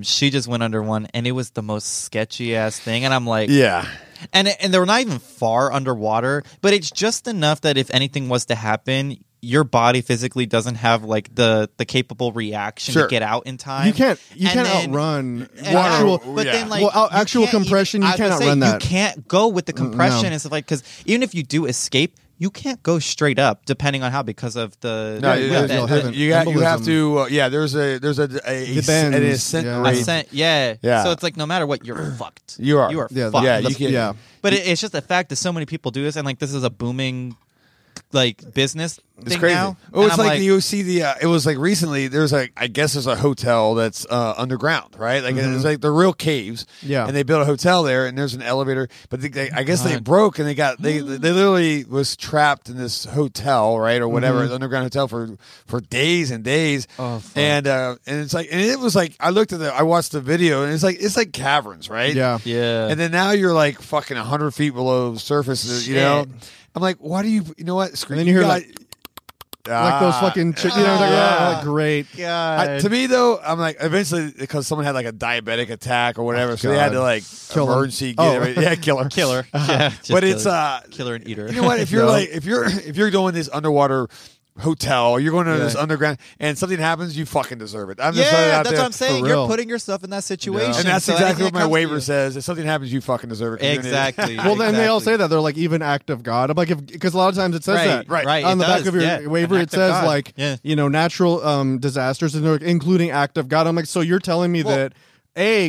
she just went under one, and it was the most sketchy ass thing. And I'm like, yeah. And they were not even far underwater, but it's just enough that if anything was to happen, your body physically doesn't have like the capable reaction to get out in time. You can't outrun actual, but then like actual compression. You can't outrun that. You can't go with the compression and stuff like because even if you do escape. You can't go straight up, depending on how, because of the. No, you have to. There's an ascent rate. Yeah. So it's like no matter what, you're fucked. You are fucked. Yeah, you can. But it's just the fact that so many people do this, and like this is a booming like business. thing crazy. now. Oh, it's And I'm like you see it was like recently. There's I guess there's a hotel that's underground, right? Like it's like the real caves. Yeah. And they built a hotel there, and there's an elevator. But I guess they broke, and they literally was trapped in this hotel, right, or whatever, underground hotel for days and days. Oh, fuck. And it's like, and it was like I watched the video, and it's like caverns, right? Yeah. Yeah. And then now you're like fucking 100 feet below the surface, you know. I'm like, why do you know what? And then you hear like those fucking chick, like, great. God. To me though, I'm like, eventually because someone had like a diabetic attack or whatever, so they had to like Kill him. emergency get it. Yeah, killer. Yeah, just But it's killer and eater. you know what? If you're like if you're doing this underwater hotel, or you're going to this underground, and something happens, you fucking deserve it. I'm just throwing it out that's there. what I'm saying. For You're real. putting yourself in that situation, And that's so exactly anything what that my comes to waiver you- says. If something happens, you fucking deserve it. 'cause you're an idiot. Exactly. Well, then they all exactly. say that they're like even act of God. I'm like, because a lot of times it says that Right. on it the back does, of your yeah. waiver. An It act of says God. like, Yeah. natural disasters, and including act of God. I'm like, so you're telling me that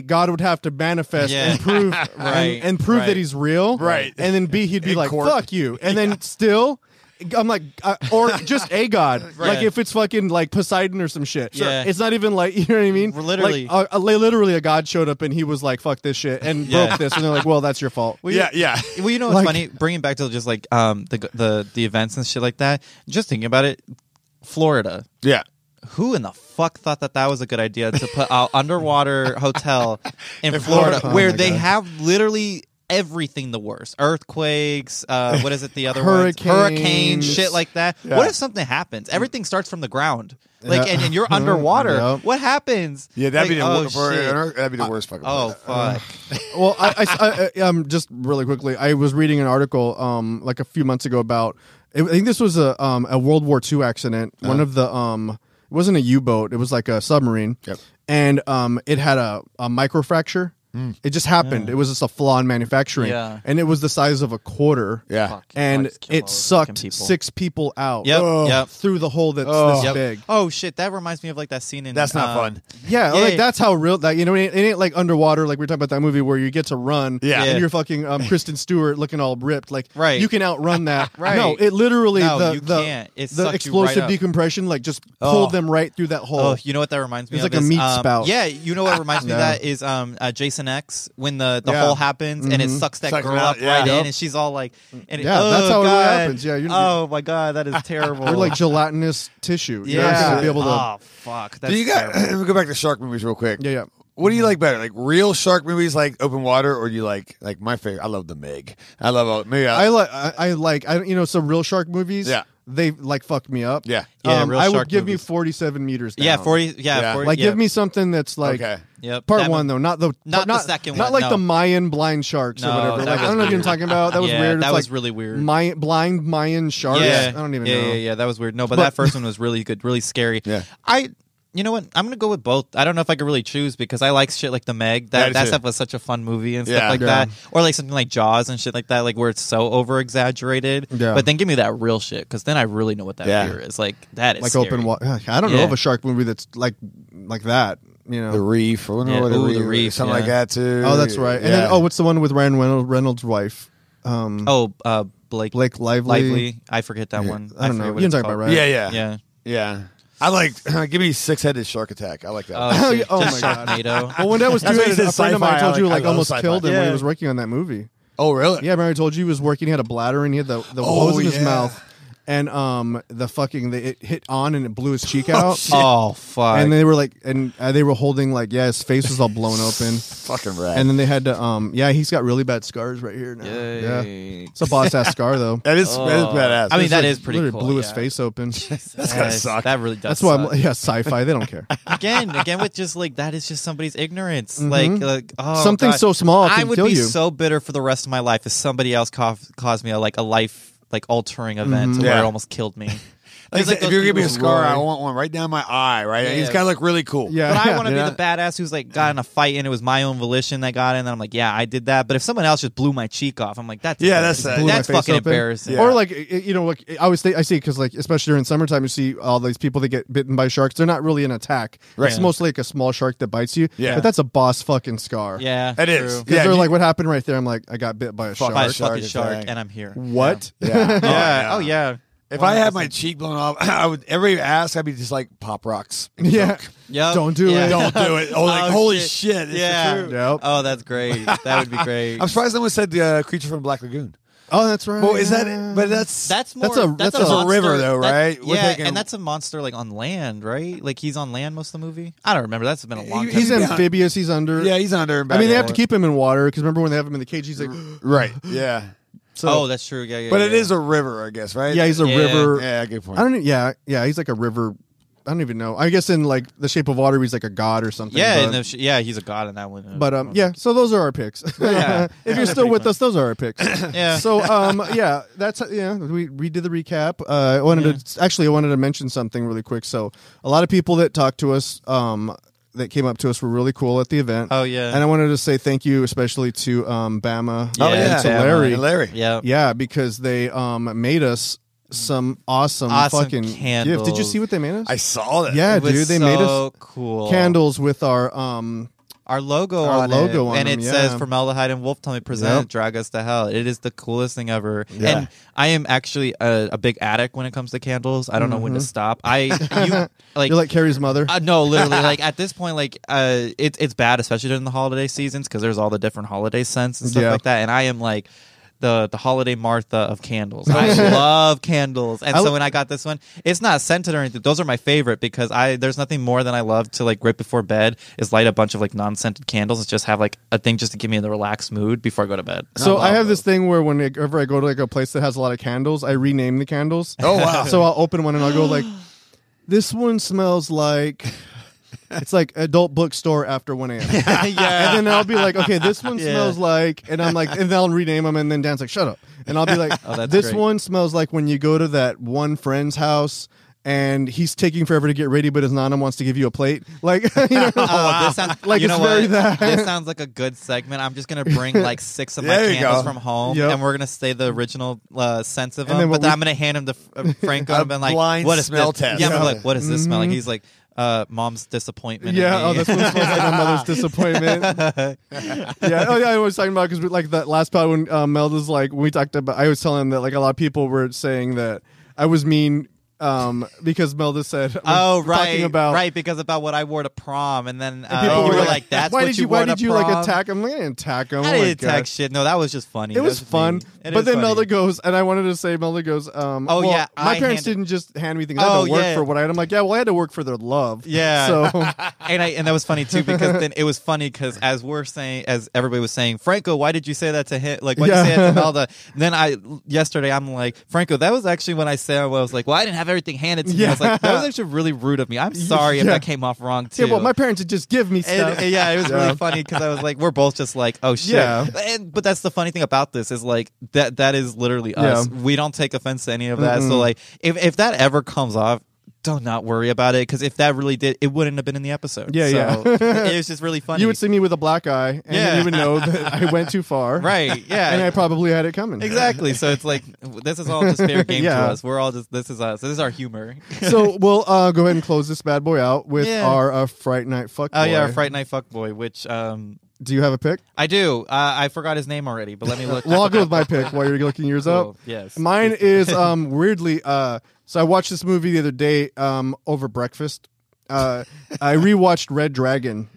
God would have to manifest Yeah. and prove Right. and prove Right. that he's real, Right. And then B, he'd be In like, court. fuck you, and then still. I'm like, or just a god. Right. Like if it's fucking like Poseidon or some shit. Yeah. It's not even like, you know what I mean? Literally. Like, literally a god showed up and he was like, fuck this shit and Yeah. broke this. And they're like, well, that's your fault. Yeah. Well, you know what's Like- funny? Bringing back to just like the events and shit like that. Just thinking about it, Florida. Yeah. Who in the fuck thought that was a good idea to put an underwater hotel in Florida, Oh where my they God. have literally everything the worst? Earthquakes, what is it? The other Hurricanes. ones? Hurricanes, shit like that. Yeah. What if something happens? Everything starts from the ground. Like, Yeah. and you're underwater. Yep. What happens? Yeah, that'd be Like, that'd be the worst fucking. Oh part. fuck! Well, I just really quickly, I was reading an article like a few months ago about. I think this was a World War II accident. One of the it wasn't a U-boat. It was like a submarine. Yep. And it had a microfracture. It just happened. It was just a flaw in manufacturing. Yeah. And it was the size of a quarter. Yeah. Fuck. And Just kill all it those sucked fucking people. 6 people out. Yep. Through the hole that's this Yep. big. Oh shit! That reminds me of like that scene in. That's not fun. Yeah, Yeah, like yeah. that's how real that it ain't like underwater like we were talking about that movie where you get to run Yeah. and Yeah. you're fucking Kristen Stewart looking all ripped like Right. you can outrun that. Right. No, it literally No, you the can't. It the sucks you explosive right up. decompression like just pulled them right through that hole. Oh, you know what that reminds me It's of? like a is, meat spout. Yeah, you know what reminds me of Yeah. that is Jason X when the Yeah. hole happens and it sucks that Sucks girl it out, up yeah. right Yep. in and she's all like, and Yeah, oh, that's how it really God. happens. Yeah, you're- oh my god, that is terrible. They're like gelatinous tissue. You're not yeah, gonna be able to. oh fuck. That's Do you got? terrible. We go back to shark movies real quick. Yeah. What do you like better, like real shark movies, like open water, or do you like my favorite? I love The Meg. I love maybe I like some real shark movies. Yeah. They like fucked me up. Yeah. Yeah, real I would shark give movies. me 47 meters down. Yeah, 40. Yeah, Yeah. 40. Like, yeah. give me something that's like Okay. Yep. part that one though, not the second not one, like no. the Mayan blind sharks No, or whatever. that Like, I was don't know what you're weird. talking about. That was Yeah, weird. that It's was like really weird. blind Mayan sharks. Yeah, I don't even yeah, know. Yeah, that was weird. No, but that first one was really good, really scary. Yeah. You know what? I'm gonna go with both. I don't know if I could really choose because I like shit like The Meg. That too. stuff was such a fun movie and Yeah. stuff like Yeah. that, or like something like Jaws and shit like that, like where it's so over exaggerated. Yeah. But then give me that real shit because then I really know what that Yeah. fear is. Like that is Like scary. open water. I don't know Yeah. of a shark movie that's like that. You know. The Reef, or Yeah. the Ooh, Reef, The Reef, something yeah. like that too. Oh, that's right. And then what's the one with Ryan Reynolds' wife? Blake Lively. I forget that one. I don't know. forget what You it's know what I'm talking called. about, right? Yeah. Yeah. I like. Give me 6-headed shark attack. I like that. Oh, shit. Oh, Just my God. Sharknado. Well, when that was That's why he two-headed, said a friend of mine sci-fi. told you I like love almost sci-fi. killed him when Yeah. he was working on that movie. Oh, really? Yeah, remember I told you he was working. He had a bladder and he had the Oh, hose in his yeah. mouth, and it hit on and it blew his cheek out. shit. Oh fuck. And they were like, they were holding like, his face was all blown open, Fucking rad. and then they had to, he's got really bad scars right here now. Yeah, Yay. it's a boss ass scar though. that is badass. I mean, that Like, is pretty literally cool. blew his yeah. face open. that's gotta suck. That really does. That's why suck. I'm sci-fi. They don't care. again with just like that is just somebody's ignorance. Like oh, Something God. so small I can would kill be you. so bitter for the rest of my life if somebody else caused me a life altering event where Yeah. it almost killed me. Like, Like if those you're gonna give me a people scar, roar. I want one right down my eye. Right? Yeah. It's gotta look really cool. Yeah, But I want to yeah. be the badass who's like got in a fight and it was my own volition that got in. And I'm like, yeah, I did that. But if someone else just blew my cheek off, I'm like, that's Yeah, embarrassing. that's Blew my that's face fucking open. embarrassing. Yeah. Or like like I always I see because like especially during summertime you see all these people that get bitten by sharks. They're not really an attack. Right. It's mostly like a small shark that bites you. Yeah. But that's a boss fucking scar. Yeah, It is. true. Because Yeah, they're you- like, what happened right there? I'm like, I got bit by a shark. By a Shark fucking shark, attack. and I'm here. What? Yeah. Yeah. Oh yeah. If I had my cheek blown off, I would. Everybody ask, I'd be just like Pop Rocks. Yeah. Yep. Don't do it. Don't do it. Oh, like, holy shit. shit! It's Yeah. the truth. Yep. Oh, that's great. That would be great. I'm surprised no one said Creature from Black Lagoon. Oh, that's right. Well, is that? But that's more. that's a monster, river, though, right? We're Yeah, thinking- and that's a monster like on land, right? Like he's on land most of the movie. I don't remember. That's been a long time. He's amphibious. He's under. Yeah, he's under. I mean, they have to keep him in water because remember when they have him in the cage, he's like, right. Yeah, Oh, that's true. Yeah, yeah. but yeah. it is a river, I guess, right? yeah, he's a Yeah. river. Yeah, good point. I don't. Yeah, he's like a river. I don't even know. I guess in like The Shape of Water, he's like a god or something. Yeah, but, he's a god in that one. but yeah. So those are our picks. Yeah. If you're still with us, those are our picks. yeah. So yeah, that's we did the recap. I wanted to mention something really quick. So a lot of people that talked to us that came up to us were really cool at the event. Oh yeah. And I wanted to say thank you especially to Bama Oh, yeah. and to Bama Larry. Yeah. Yeah, because they made us some awesome fucking candles. gifts. Did you see what they made us? I saw that. Yeah, It was dude, they so made us cool candles with our logo Our on logo it, on and them, it yeah. says Formaldehyde and Wolf Tummy present Drag Us to Hell. It is the coolest thing ever. Yeah. And I am actually a big addict when it comes to candles. I don't know when to stop. you're like Carrie's mother. No, literally, like at this point, like it's bad, especially during the holiday seasons because there's all the different holiday scents and stuff Yeah. like that. And I am like the holiday Martha of candles. I love candles, and so when I got this one, it's not scented or anything. Those are my favorite because there's nothing more than I love to like right before bed is light a bunch of like non-scented candles and just have like a thing just to give me in the relaxed mood before I go to bed. So I have this thing where whenever I go to like a place that has a lot of candles, I rename the candles. Oh wow! So I'll open one and I'll go like, this one smells like. It's like adult bookstore after 1 a.m. Yeah. And then I'll be like, okay, this one Yeah. smells like, and I'm like, and they'll rename them, and then Dan's like, shut up. And I'll be like, that's this great. one smells like when you go to that one friend's house and he's taking forever to get ready, but his nana wants to give you a plate. Like, you know, This sounds Like, you it's know very what? that. This sounds like a good segment. I'm just gonna bring like 6 of my There you candles go. from home, Yep. and we're gonna say the original scents of And them. then But what then we- I'm gonna hand him to Franco and been like, blind "What is smell this?" test. Yeah, I'm Yeah. like, "What does this smell like?" He's like, "Mom's disappointment." in yeah, me." oh, this one smells like my mother's disappointment. Yeah, oh yeah, I was talking about because like that last part when Melda's like when we talked about, I was telling him that like a lot of people were saying that I was mean because Melda said, Oh talking about right, because about what I wore to prom, and then people you were were like, "That's why what did you why wore did to you prom?" like attack him? I didn't attack him. I Oh my didn't attack God. shit. No, that was just funny. It was That just fun, me. It but is then funny. Melda goes, and I wanted to say, Melda goes, well, yeah, my I parents handed- didn't just hand me things. I had Oh, to work yeah. for what I had. I'm like, yeah, well, I had to work for their love. Yeah. So And that was funny too because then it was funny because as everybody was saying, Franco, why did you say that to him? Like, why did you say that to Melda? Then yesterday I'm like, Franco, that was actually when I said I was like, well, I didn't have everything handed to me. I was like, that was actually really rude of me. I'm sorry if Yeah. that came off wrong too. yeah, well, my parents would just give me stuff. And, yeah, it was Yeah. really funny because I was like, we're both just like, oh shit. Yeah. But that's the funny thing about this is like that is literally us. Yeah. We don't take offense to any of that. So like, if that ever comes off, do not worry about it because if that really did, it wouldn't have been in the episode. Yeah, so yeah. It was just really funny. You would see me with a black eye, and Yeah. you would know that I went too far. Right, yeah. And I probably had it coming. Exactly. So it's like this is all just fair game Yeah. to us. We're all just this is us. This is our humor. So we'll go ahead and close this bad boy out with Yeah. our Fright Night Fuck Boy. Oh yeah, our Fright Night Fuckboy, which Do you have a pick? I do. I forgot his name already, but let me look. Well, I'll go with my pick while you're looking yours Cool. up. Yes. Mine is weirdly. So I watched this movie the other day over breakfast. I rewatched Red Dragon.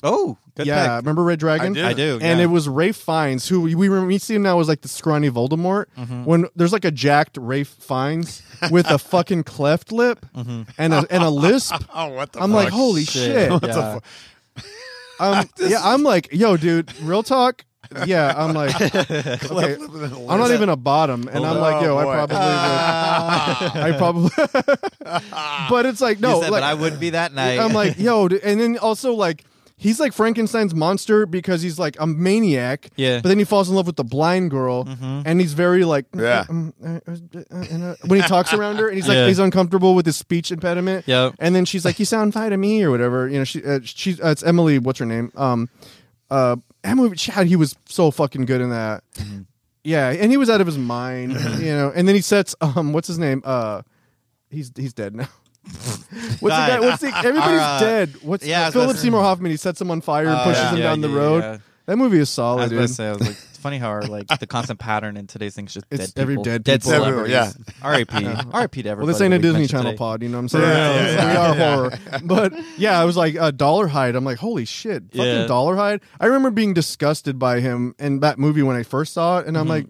Oh, good Yeah, pick. remember Red Dragon? did. I do. And yeah. it was Rafe Fiennes, who we see him now as like the scrawny Voldemort. When there's like a jacked Rafe Fiennes with a fucking cleft lip and a lisp. Oh, what the I'm fuck? like, holy shit. Yeah. Yeah, I'm like, yo, dude, real talk. Yeah, I'm like, okay, I'm not even a bottom, and I'm like, yo, Oh, boy. I probably, but it's like, no, You said, like, but I wouldn't be that night. I'm like, yo, dude, and then also like, he's like Frankenstein's monster because he's like a maniac. Yeah. But then he falls in love with the blind girl, and he's very like, Yeah. when he talks around her, and he's like, Yeah. he's uncomfortable with his speech impediment. Yep. And then she's like, "You sound fine to me," or whatever. You know, she's it's Emily. What's her name? Emily. He was so fucking good in that. Yeah, and he was out of his mind. You know, and then he sets what's his name? He's dead now. What's the guy? Everybody's dead. What's yeah, I was Philip about to- Seymour Hoffman? He sets him on fire and pushes him down the road. That movie is I solid, was dude. about to say, I was like, it's funny how the constant pattern in today's things just It's dead every people. dead Dead people. celebrities. Yeah. R.I.P. R.I.P. to everybody. Well, this ain't a that we Disney mentioned Channel today. pod, you know what I'm saying? Yeah. We are horror. But yeah, I was like, Dollarhide. I'm like, holy shit, fucking Yeah. Dollarhide. I remember being disgusted by him in that movie when I first saw it, and I'm like,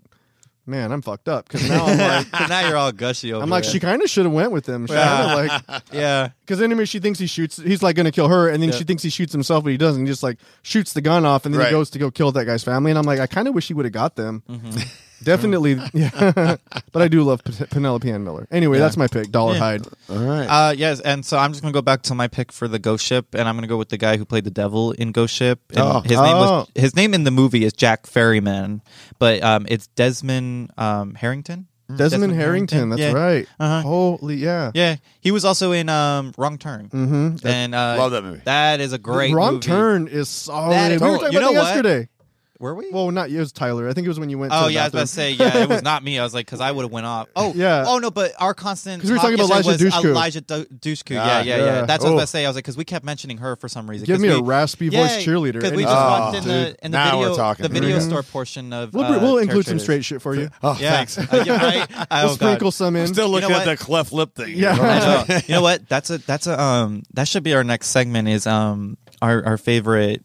man, I'm fucked up because now I'm like, 'Cause now you're all gushy over I'm like, it. she kind of should have went with him. She kinda like, Yeah. because then she thinks he's like gonna kill her, and then Yeah. she thinks he shoots himself, but he doesn't. He just like shoots the gun off, and then he Right. goes to go kill that guy's family, and I'm like, I kind of wish he would have got them. Mm-hmm. Definitely, yeah. But I do love Penelope Ann Miller. Anyway, that's my pick, Dollarhide. All right. Yes, and so I'm just gonna go back to my pick for the Ghost Ship, and I'm gonna go with the guy who played the devil in Ghost Ship. And his name in the movie is Jack Ferryman, but it's Desmond Harrington. Desmond Harrington, that's Yeah. right. Uh-huh. Holy, yeah. Yeah, he was also in Wrong Turn. Mm-hmm. And Love that movie. That is a great Wrong movie. Turn is solid. That is- We were talking You about know that what? yesterday. Were we? Well, not you. It was Tyler. I think it was when you went. Oh to the yeah, I was about to bathroom. say yeah. It was not me. I was like, because I would have went off. Oh Yeah. Oh no, but our constant 'Cause we were talk talking about yesterday Elijah was Dushku. Elijah Dushku. Ah, Yeah. yeah. That's what I was Oh. about to say. I was like, because we kept mentioning her for some reason. Give 'Cause me a we- raspy voice cheerleader. Because we Anytime. just watched in dude. the Now we're video, talking. the video Mhm. store portion of. We'll include some Character straight shit for you. Oh, Yeah, thanks. yeah, right. We'll Oh, God. sprinkle some in. I'm still looking You know at what? the cleft lip thing. Yeah. I know. You know what? That should be our next segment. Is our favorite.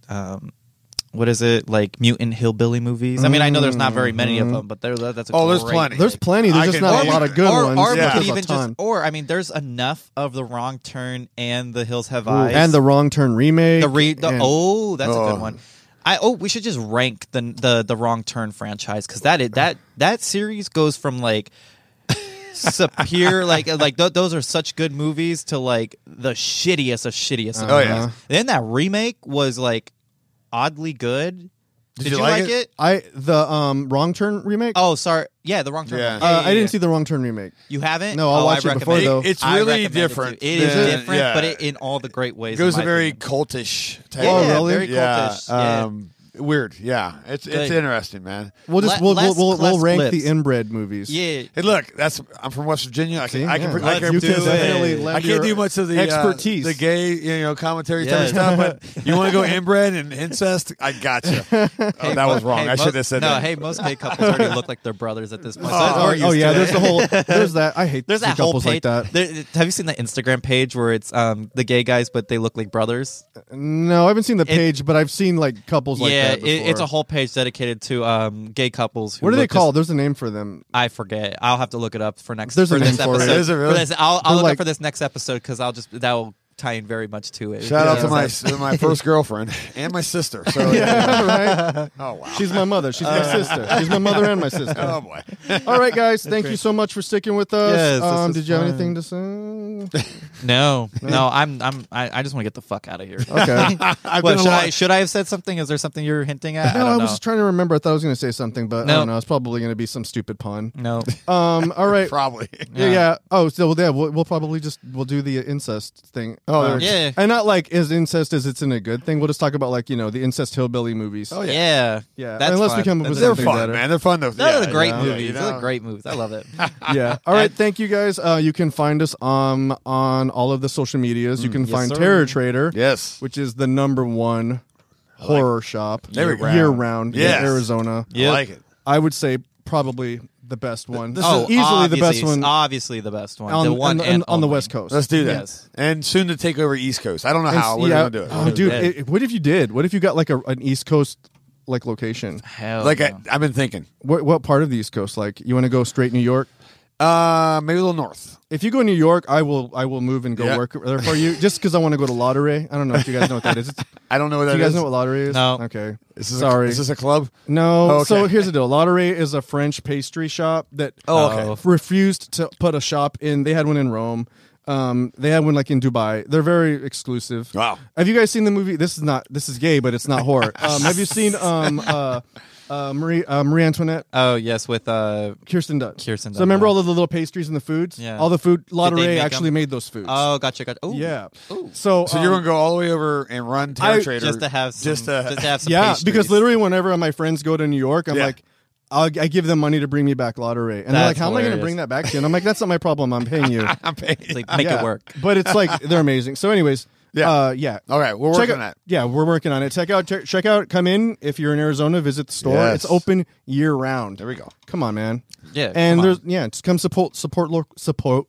What is it, like mutant hillbilly movies? I mean, I know there's not very many of them, but that's a There's great plenty. There's plenty. There's I just can not a name lot it. of good ones. Or but we there's could a even ton. just, or I mean, there's enough of the Wrong Turn and the Hills Have Eyes and the Wrong Turn remake. and that's a Oh. good one. We should just rank the Wrong Turn franchise because that series goes from like superior those are such good movies to like the shittiest of shittiest. Oh, yeah. Then that remake was like oddly good. Did you like it? The Wrong Turn remake. Oh, sorry. Yeah, the Wrong Turn. Yeah. I didn't see the Wrong Turn remake. You haven't? No, I'll watch I it before, recommend though. It's I really recommend it, different. too. It is than- different, yeah. but in all the great ways. It goes in a my very opinion. cultish type. Yeah, Oh, really? very cultish. Yeah. Weird. Yeah, it's Good. interesting, man. We'll just Less we'll rank clips. the inbred movies. Yeah. Hey, look, I'm from West Virginia. I See? can Yeah. I can You do can it. definitely I lend I can't your do much of the expertise. the gay, commentary type Yeah. of stuff. But you want to go inbred and incest? I gotcha. That was wrong. I should have said that. Hey, most gay couples already look like they're brothers at this point. So Oh, we're used yeah, to there's it. the whole. There's that. I hate There's see that whole couples page. like that. Have you seen that Instagram page where it's the gay guys, but they look like brothers? No, I haven't seen the page, but I've seen like couples like yeah, that. Before. it's a whole page dedicated to gay couples. Who What are they look just- called? There's a name for them. I forget. I'll have to look it up for next. There's a for name this for it. episode. Is it really? For this, I'll They're look like- up for this next episode because that will tie in very much to it. Shout out to Yeah. my first girlfriend and my sister. So Yeah, right. oh wow. She's my mother. She's my sister. She's my mother and my sister. Oh boy. All right, guys. Thank you so much for sticking with us. Yes, this was Did you have fun. anything to say? No. I just want to get the fuck out of here. Okay. Should I have said something? Is there something you're hinting at? No, I I don't was know. just trying to remember. I thought I was going to say something, but I No. don't know. It's probably going to be some stupid pun. No. All right. Probably. Yeah. Oh, so yeah, we'll probably we'll do the incest thing. Oh, yeah. And not like as incest as it's in a good thing. We'll just talk about like the incest hillbilly movies. Oh, yeah. Yeah. That's Unless we fun. come up with They're something fun, better. man. They're fun though. Those are great yeah, movies. you Those know. are great movies. I love it. Yeah. All right. Thank you guys. You can find us on all of the social medias. You can yes, find sir. Terror Trader, Yes. which is the #1 horror shop There we go. year round Yes. in Arizona. I like it. I would say probably the best one. This This is easily the best one Obviously the best one. on, the one on, and on the only. West Coast. Let's do that. Yes. And soon to take over East Coast. I don't know And how. We're yeah. gonna do it. Oh, dude, Yeah. what if you did? What if you got like an East Coast like location? Hell Like no. I've been thinking. What part of the East Coast? Like you want to go straight New York? Maybe a little north. If you go to New York, I will move and go Yeah. work there for you. Just because I want to go to Lottery. I don't know if you guys know what that is. I don't know what Do that you guys is. know what Lottery is? No. Okay. Is this Sorry. is this a club? No. Oh, okay. So here's the deal. Lottery is a French pastry shop that Oh, okay. refused to put a shop in. They had one in Rome. They had one like in Dubai. They're very exclusive. Wow. Have you guys seen the movie? This is gay, but it's not horror. Have you seen Marie Antoinette? Oh yes, with Kirsten Dunst. Kirsten So remember Dunst, all of the little pastries and the foods? Yeah. All the food. they Lottery make actually them? made those foods. gotcha. Ooh. Yeah. Ooh. So So you're gonna go all the way over and run Terror Trader just to have some, just to have some yeah, pastries. because literally whenever my friends go to New York, I'm Yeah. like, I give them money to bring me back Lottery, and they're like, That's "How am I going to hilarious. bring that back to you?" And I'm like, "That's not my problem. I'm paying you." I'm paying. It's like, make Yeah. it work. But it's like they're amazing. So, anyways, Yeah. Okay, we're working on that. Yeah, we're working on it. Check out. Come in if you're in Arizona. Visit the store. Yes. It's open year round. There we go. Come on, man. Yeah, and come just come support local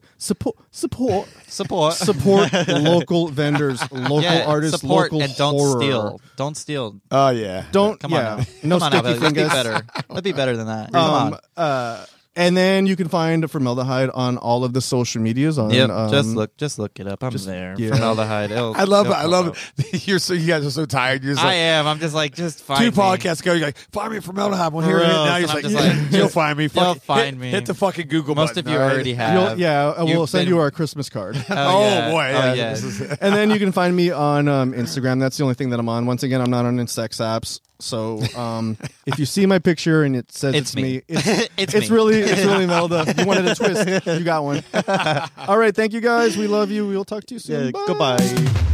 vendors, local artists, support, local and don't horror. steal. Don't steal. Oh yeah. Don't. Come on. Now. No come on sticky now, let's be fingers. better. Let's be better than that. Come on. And then you can find Formaldehyde on all of the social medias. On just look it up. I'm there. yeah. Formaldehyde. I love it. You guys are so tired. You're just I am. I'm just like, just find 2 me. podcasts ago. You're like, find me from Formaldehyde. Well, here it is. Now you're like, you'll find me. You'll find me. Hit the fucking Google Most button. of you already have. We'll send you our Christmas card. Oh boy. Oh, Yeah. yeah. And then you can find me on Instagram. That's the only thing that I'm on. Once again, I'm not on sex apps. So if you see my picture and it says it's me, it's really Melda. You wanted a twist. You got one. All right. Thank you guys. We love you. We'll talk to you soon. Goodbye.